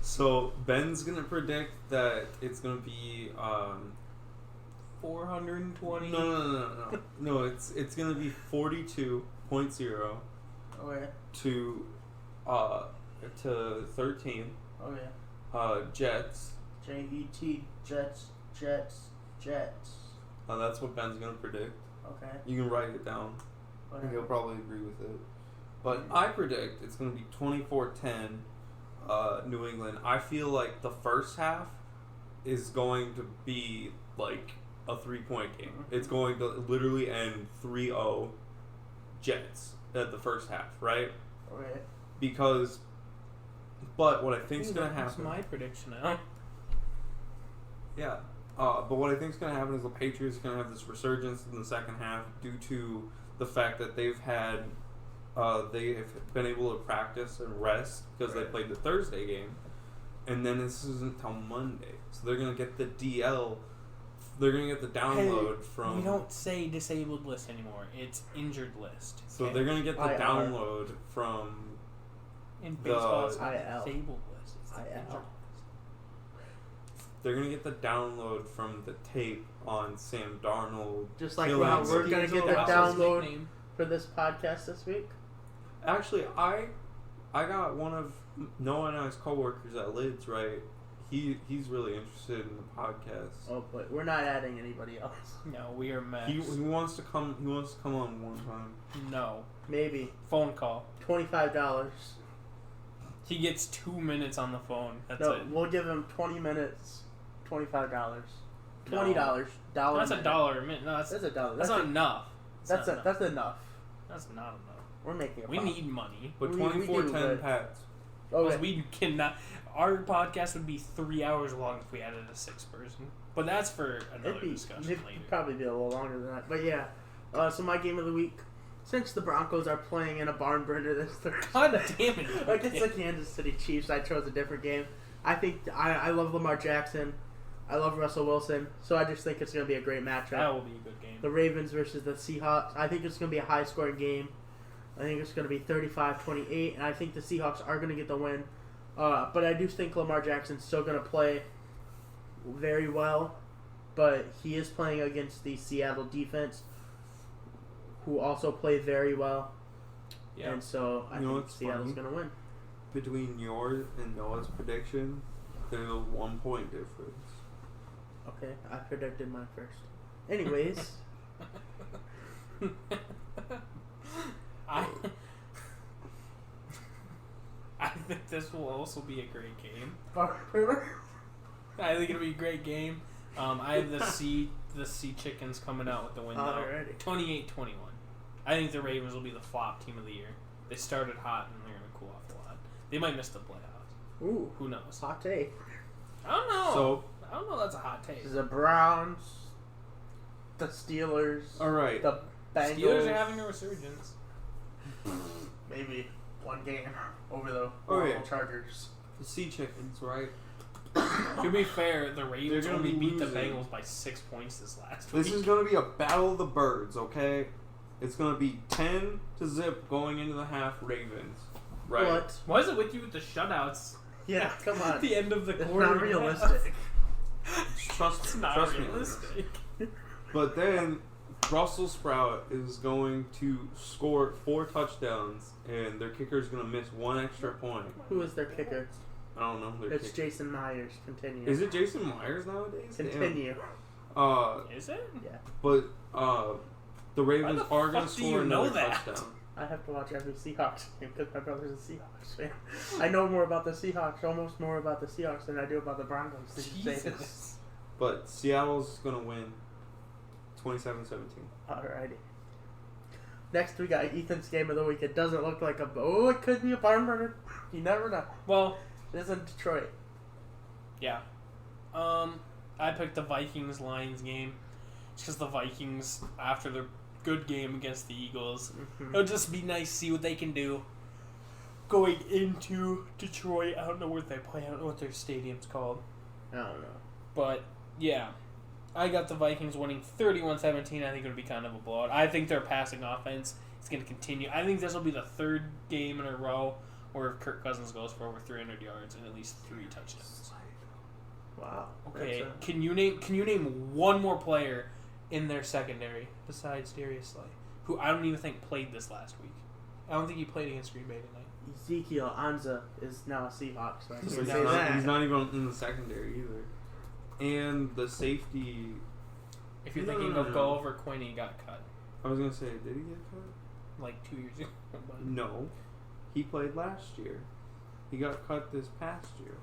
So Ben's going to predict that it's going to be 420. No, it's going to be 42.0 Okay. to 13. Okay. Jets. J-E-T, Jets. That's what Ben's going to predict. Okay. You can write it down. Whatever. He'll probably agree with it. But I predict it's going to be 24-10 New England. I feel like the first half is going to be like a 3-point game. It's going to literally end 3-0 Jets at the first half, right? Okay. But what I think is going to happen... That's my prediction now. Yeah. But what I think is going to happen is the Patriots are going to have this resurgence in the second half due to the fact that they have been able to practice and rest because they played the Thursday game. And then this isn't until Monday. So they're going to get the DL. They're going to get the download from... We don't say disabled list anymore. It's injured list. So they're going to get the download from... In baseball, it's not IL. disabled list. It's the IL. injured list. They're going to get the download from the tape on Sam Darnold. Just like killing how we're going to get the That's his download nickname. for this podcast this week. Actually, I got one of Noah and I's coworkers at Lids, right? He's really interested in the podcast. Oh, but we're not adding anybody else. No, we are max. He wants to come. He wants to come on one time. No. Maybe Phone call. $25. He gets 2 minutes on the phone. That's No, it. we'll give him 20 minutes. $25. $20. No. Dollar. That's minute. $1 a minute. No, that's $1. That's not enough. That's enough. That's enough. That's not enough. We're making a We profit. need money. But We 24-10 do, but- Pats. Okay. We cannot. Our podcast would be 3 hours long if we added a 6th person. But that's for another discussion It'd later. probably be a little longer than that. But yeah. So my game of the week, since the Broncos are playing in a barn burner this Thursday. God damn it. Against the Kansas City Chiefs, I chose a different game. I think I love Lamar Jackson. I love Russell Wilson. So I just think it's going to be a great matchup. That will be a good game. The Ravens versus the Seahawks. I think it's going to be a high-scoring game. I think it's going to be 35-28, and I think the Seahawks are going to get the win. But I do think Lamar Jackson's still going to play very well. But he is playing against the Seattle defense, who also play very well. Yeah. And so I You know think what's Seattle's funny? going to win. Between yours and Noah's prediction, there's a 1 point difference. Okay, I predicted mine first. Anyways, I think this will also be a great game. I think it'll be a great game. I have the Sea Chickens coming out with the win now. Alrighty. 28-21. I think the Ravens will be the flop team of the year. They started hot and they're going to cool off a lot. They might miss the playoffs. Ooh, Who knows? hot take. I don't know. So, I don't know. That's a hot take. The Browns, the Steelers, alright. the Bengals. Steelers are having a resurgence. Maybe one game over the Okay. Horrible Chargers. The Sea Chickens, right? To be fair, the Ravens They're gonna only be beat the losing. Bengals by 6 points this last week. This is going to be a battle of the birds, okay? It's going to be 10-0 going into the half Ravens. Right? What? Why is it with you with the shutouts? Yeah, come on. At the end of the It's quarter. not realistic. Trust It's me. not Trust me. realistic. But then Russell Sprout is going to score 4 touchdowns, and their kicker is going to miss 1 extra point. Who is their kicker? I don't know. Their It's kicker. Jason Myers. Continue. Is it Jason Myers nowadays? Continue. Damn. Is it? Yeah. But the Ravens Why the are going to fuck do you score know another that? touchdown. I have to watch every Seahawks game because my brother's a Seahawks fan. I know more about the Seahawks, almost more about the Seahawks than I do about the Broncos these days. Jesus. But Seattle's going to win 27-17. Alrighty. Next, we got Ethan's game of the week. It doesn't look like it could be a barn burner. You never know. Well, It is in Detroit. yeah. I picked the Vikings-Lions game just because the Vikings, after their good game against the Eagles, it'll just be nice to see what they can do going into Detroit. I don't know where they play. I don't know what their stadium's called. I don't know. But, yeah. I got the Vikings winning 31-17. I think it'll be kind of a blowout. I think their passing offense is going to continue. I think this will be the 3rd game in a row where Kirk Cousins goes for over 300 yards and at least 3 touchdowns. Wow. Okay, That's can you name one more player in their secondary besides Darius Slay, who I don't even think played this last week? I don't think he played against Green Bay tonight. Ezekiel Anza is now a Seahawk, so I can So say he's that. not even in the secondary either. And the safety, If you're No, thinking no, of no. Gulliver, Quinn, got cut I was going to say, did he get cut? like 2 years ago. But No. He played last year. He got cut this past year.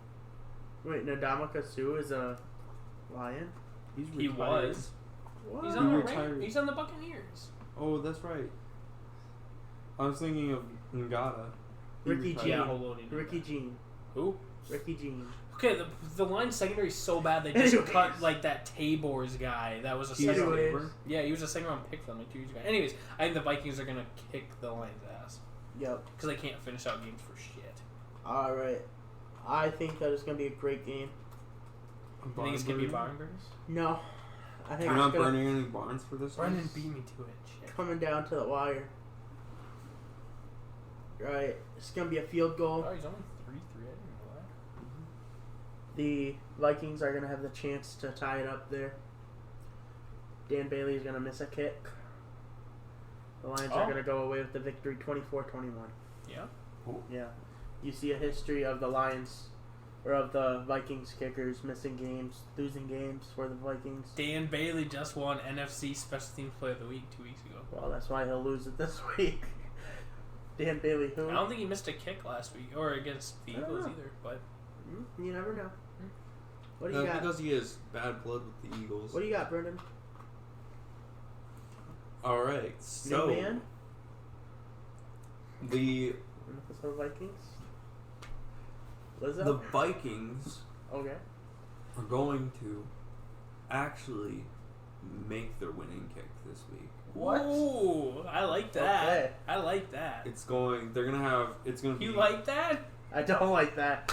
Wait, Ndamukong Suh is a Lion? He's he retired. was. What? He's He on the retired. He's on the Buccaneers. Oh, that's right. I was thinking of Ngata. Ricky Jean. Yeah, Holodian. Ricky Jean. Who? Ricky Jean. Okay, the line secondary is so bad they just Anyways. cut like that Tabor's guy. That was a Keith second. Tabor? Yeah, he was a second round pick for them like 2 years ago. Anyways, I think the Vikings are gonna kick the Lions' ass Yep. because they can't finish out games for shit. All right. I think that it's gonna be a great game. You think it's gonna be barn burners? No, I think You're it's not gonna burning any barns for this one? Brendan beat me to it. Shit. coming down to the wire. Right. It's gonna be a field goal. Oh, he's only 3-3. I didn't know that. The Vikings are gonna have the chance to tie it up there. Dan Bailey is gonna miss a kick. The Lions are gonna go away with the victory, 24-21. Yeah. Yeah. You see a history of the Lions, or of the Vikings kickers missing games, losing games for the Vikings. Dan Bailey just won NFC Special Teams Player of the Week 2 weeks ago. Well, that's why he'll lose it this week. Dan Bailey, who? I don't think he missed a kick last week or against the I don't Eagles know. either. But You never know. What do you That's got? because he has bad blood with the Eagles. What do you got, Brendan? All right, so New man? the The Vikings? the Lizzo? Vikings Okay. are going to actually make their winning kick this week. What? Ooh, I like that. Okay. I like that. It's going to be You like that? I don't like that.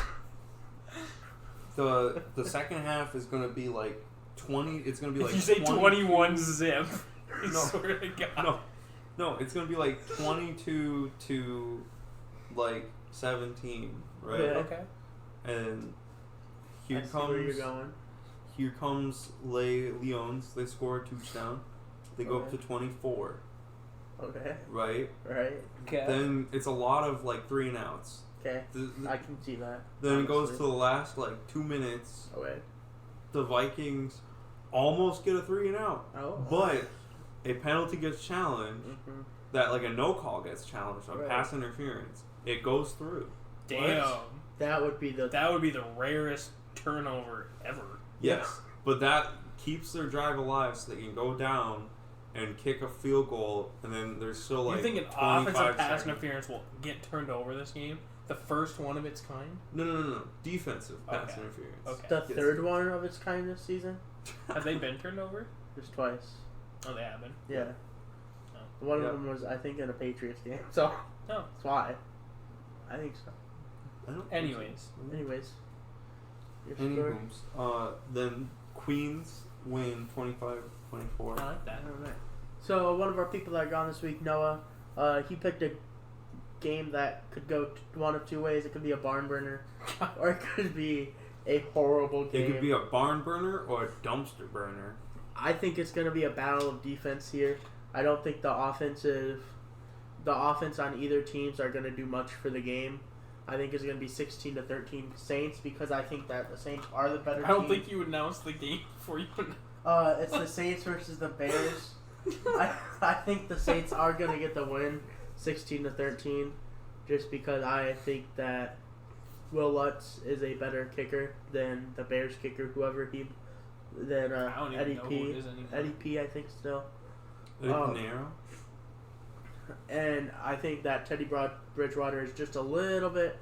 the second half is going to be like 20. It's going to be If like you say 20 21 zip, I No. swear to God. No, it's going to be like 22 to like 17, right? Yeah. Okay. And I here see where you're comes going. Les Leons. They score a touchdown. They go up Okay. to 24, Okay. right? Right. Okay. Then it's a lot of like 3 and outs. Okay. The- I can see that. then it goes to honestly. the last like 2 minutes. Okay. The Vikings almost get a 3 and out, Oh. but a penalty gets challenged. Mm-hmm. That like a no call gets challenged on Right. pass interference. It goes through. Damn. That would be the. That would be the rarest turnover ever. Yes, but that keeps their drive alive, so they can go down and kick a field goal, and then there's still like You think an 25 offensive pass seconds. interference will get turned over this game? The first one of its kind? No. Defensive pass Okay. interference. Okay. the Yes. third one of its kind this season. Have they been turned over? Just twice. Oh, they have been. Yeah. Oh. One Yep. of them was, I think, in a Patriots game. So Oh. that's why. I think so. I don't think Anyways. so. Anyways. Your story? Anywho's, then Queens win 25-24. I like that. Alright. So one of our people that are gone this week, Noah, he picked a game that could go one of two ways. It could be a barn burner, or it could be a horrible game. It could be a barn burner or a dumpster burner. I think it's going to be a battle of defense here. I don't think the offense on either teams are going to do much for the game. I think it's going to be 16-13 Saints, because I think that the Saints are the better team. I don't think you announced the game before you It's the Saints versus the Bears. I think the Saints are going to get the win, 16-13, just because I think that Will Lutz is a better kicker than the Bears kicker, than I don't even Eddie know who P. it is anymore. Eddie P, I think, still. Eddie Pinero? And I think that Teddy Bridgewater is just a little bit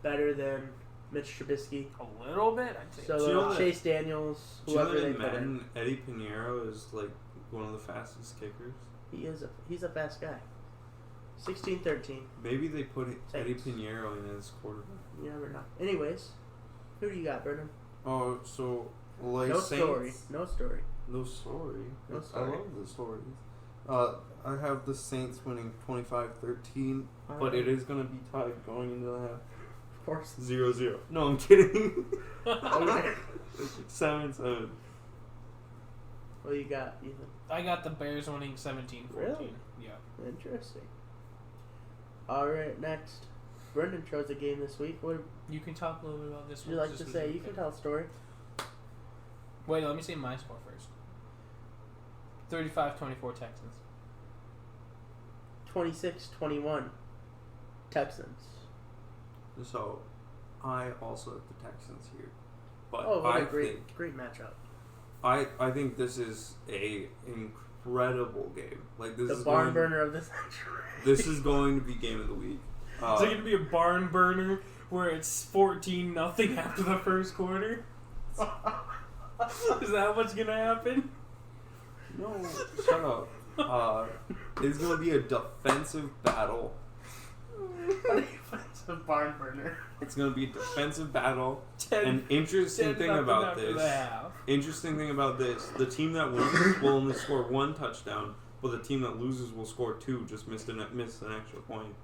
better than Mitch Trubisky. A little bit? I'd say. So Do you know that- Chase Daniels, Do you know whoever that they in put in, Madden, Eddie Pinero is like one of the fastest kickers? he's a fast guy. 16-13. Maybe they put Eddie Saints. Pinero in as quarterback. You never know. Anyways, who do you got, Brendan? Oh, so like No Saints, story. No story. No story. No I story. love the stories. I have the Saints winning 25-13, but it is going to be tied going into the half. Of course. 0-0. No, I'm kidding. Okay. 7-7. What do you got, Ethan? I got the Bears winning 17-14. Really? Yeah. Interesting. Alright, next. Brendan chose a game this week. What You can talk a little bit about this would you one. like just to 'cause say? you You can picked. tell a story. Wait, let me say my score first. 35-24 Texans. 26-21 Texans. So, I also have the Texans here. But Oh, what I a great matchup. I think this is a incredible game. Like this The is barn going, burner of the century. This is going to be game of the week. Is it going to be a barn burner where it's 14-0 after the first quarter? Is that what's going to happen? No, shut up. It's going to be a defensive battle. A defensive barn burner. It's going to be a defensive battle. 10, An interesting thing about after this. the half. Interesting thing about this: the team that wins will only score 1 touchdown, but the team that loses will score 2. Just missed an extra point.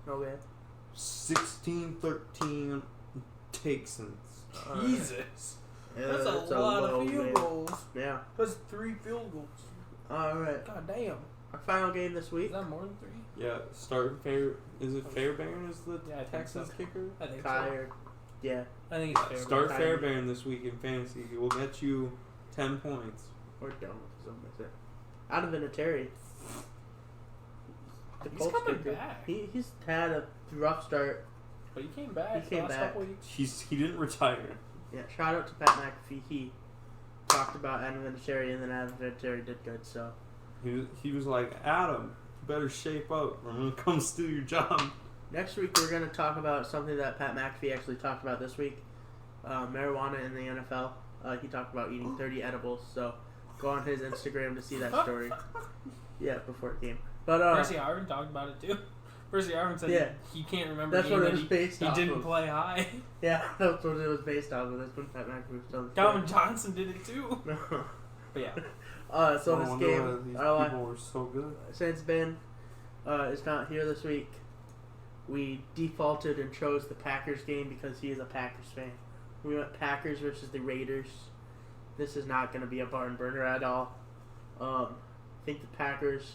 Okay. 16-13 Texans. Jesus. Yeah, That's a lot of field game. goals. Yeah. That's 3 field goals. Alright. God damn. Our final game this week. Is that more than 3? Yeah, start Fair. Is it Fairbairn is the Yeah, I think Texans so. kicker? I think Kai so. or, yeah. I think it's fair. Start Kai. Fairbairn this week in fantasy. He will get you 10 points. Or don't. So miss it. Out of Vinatieri. The He's Colts coming kicker. back. He's had a rough start. But he came back. He came the last back. couple weeks. He didn't retire. Yeah, shout out to Pat McAfee. He talked about Adam Vinatieri, and then Adam Vinatieri did good, so. He was like, Adam, you better shape up. I'm gonna come steal your job. Next week, we're going to talk about something that Pat McAfee actually talked about this week. Marijuana in the NFL. He talked about eating 30 edibles, so go on his Instagram to see that story. Yeah, before the game. But Percy Harvin talked about it too. Percy Harvin said Yeah. he can't remember. That's a game what it that was based he off didn't of. play high. Yeah, that's what it was based on, but that's when Pat McAfee was telling the Calvin Johnson did it too. story. But yeah. So I this wonder why game, these people were so good. since Ben is not here this week, we defaulted and chose the Packers game because he is a Packers fan. We went Packers versus the Raiders. This is not going to be a barn burner at all. I think the Packers,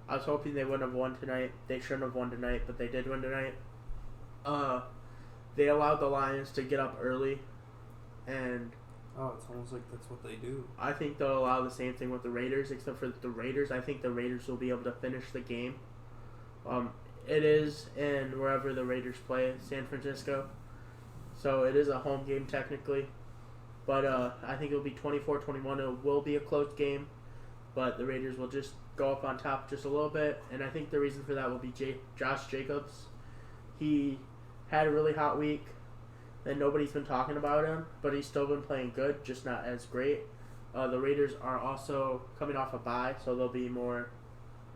I was hoping they wouldn't have won tonight. They shouldn't have won tonight, but they did win tonight. They allowed the Lions to get up early, and Oh, it's almost like that's what they do. I think they'll allow the same thing with the Raiders, except for the Raiders. I think the Raiders will be able to finish the game. It is in wherever the Raiders play, San Francisco. So it is a home game technically. But I think it'll be 24-21. It will be a close game. But the Raiders will just go up on top just a little bit. And I think the reason for that will be Josh Jacobs. He had a really hot week. And nobody's been talking about him, but he's still been playing good, just not as great. The Raiders are also coming off a bye, so they'll be more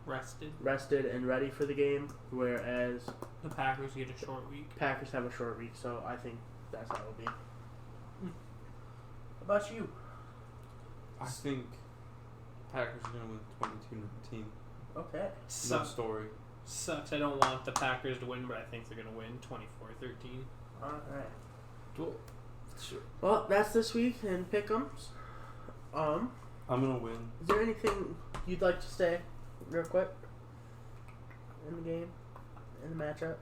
rested and ready for the game, whereas The Packers get a short week. Packers have a short week, so I think that's how it'll be. How about you? I think Packers are gonna win 22-19. Okay. No Sucks. story. Sucks. I don't want the Packers to win, but I think they're going to win 24-13. All right. Well, sure. Well, that's this week in Pick'ems. I'm gonna win. Is there anything you'd like to say, real quick, in the game, in the matchup?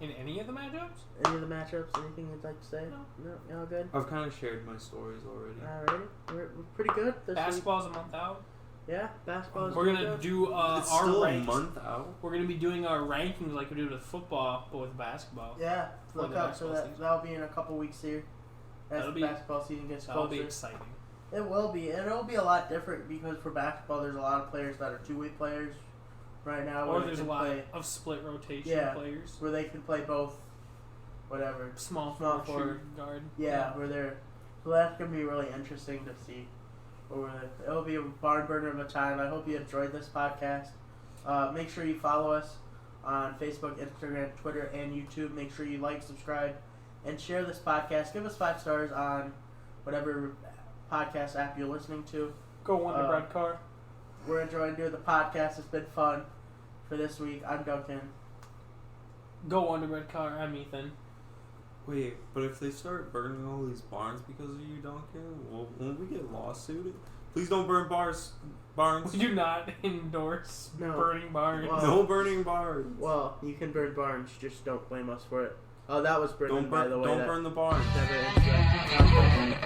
In any of the matchups? Any of the matchups? Anything you'd like to say? No, you all good? I've kind of shared my stories already. Alrighty, we're pretty good this Basketball's a month out. week. Yeah, basketball is We're pretty going to good. do It's our still ranks. a month out. We're going to be doing our rankings like we do with football, but with basketball. Yeah, For look the out for basketball that. season. That'll be in a couple weeks here. As That'll the be- basketball season gets That'll closer. be exciting. It will be, and it'll be a lot different because for basketball, there's a lot of players that are two-way players right now. Or where they there's a can lot play, of split rotation Yeah. players. where they can play both, whatever. Small Small forward, forward. shooting guard. Yeah, where they're. So that's gonna be really interesting to see. It'll be a barn burner of a time. I hope you enjoyed this podcast. Make sure you follow us on Facebook, Instagram, Twitter, and YouTube. Make sure you like, subscribe, and share this podcast. Give us 5 stars on whatever podcast app you're listening to. Go Wonder Bread Car. We're enjoying doing the podcast. It's been fun for this week. I'm Duncan. Go Wonder Bread Car. I'm Ethan. Wait, but if they start burning all these barns because of you, Duncan, won't we get lawsuited? Please don't burn barns. We do not endorse No. burning barns. Well- No burning barns. Well, you can burn barns. Just don't blame us for it. Oh, that was Brendan, Don't by the way. Don't that burn the barns. never answered.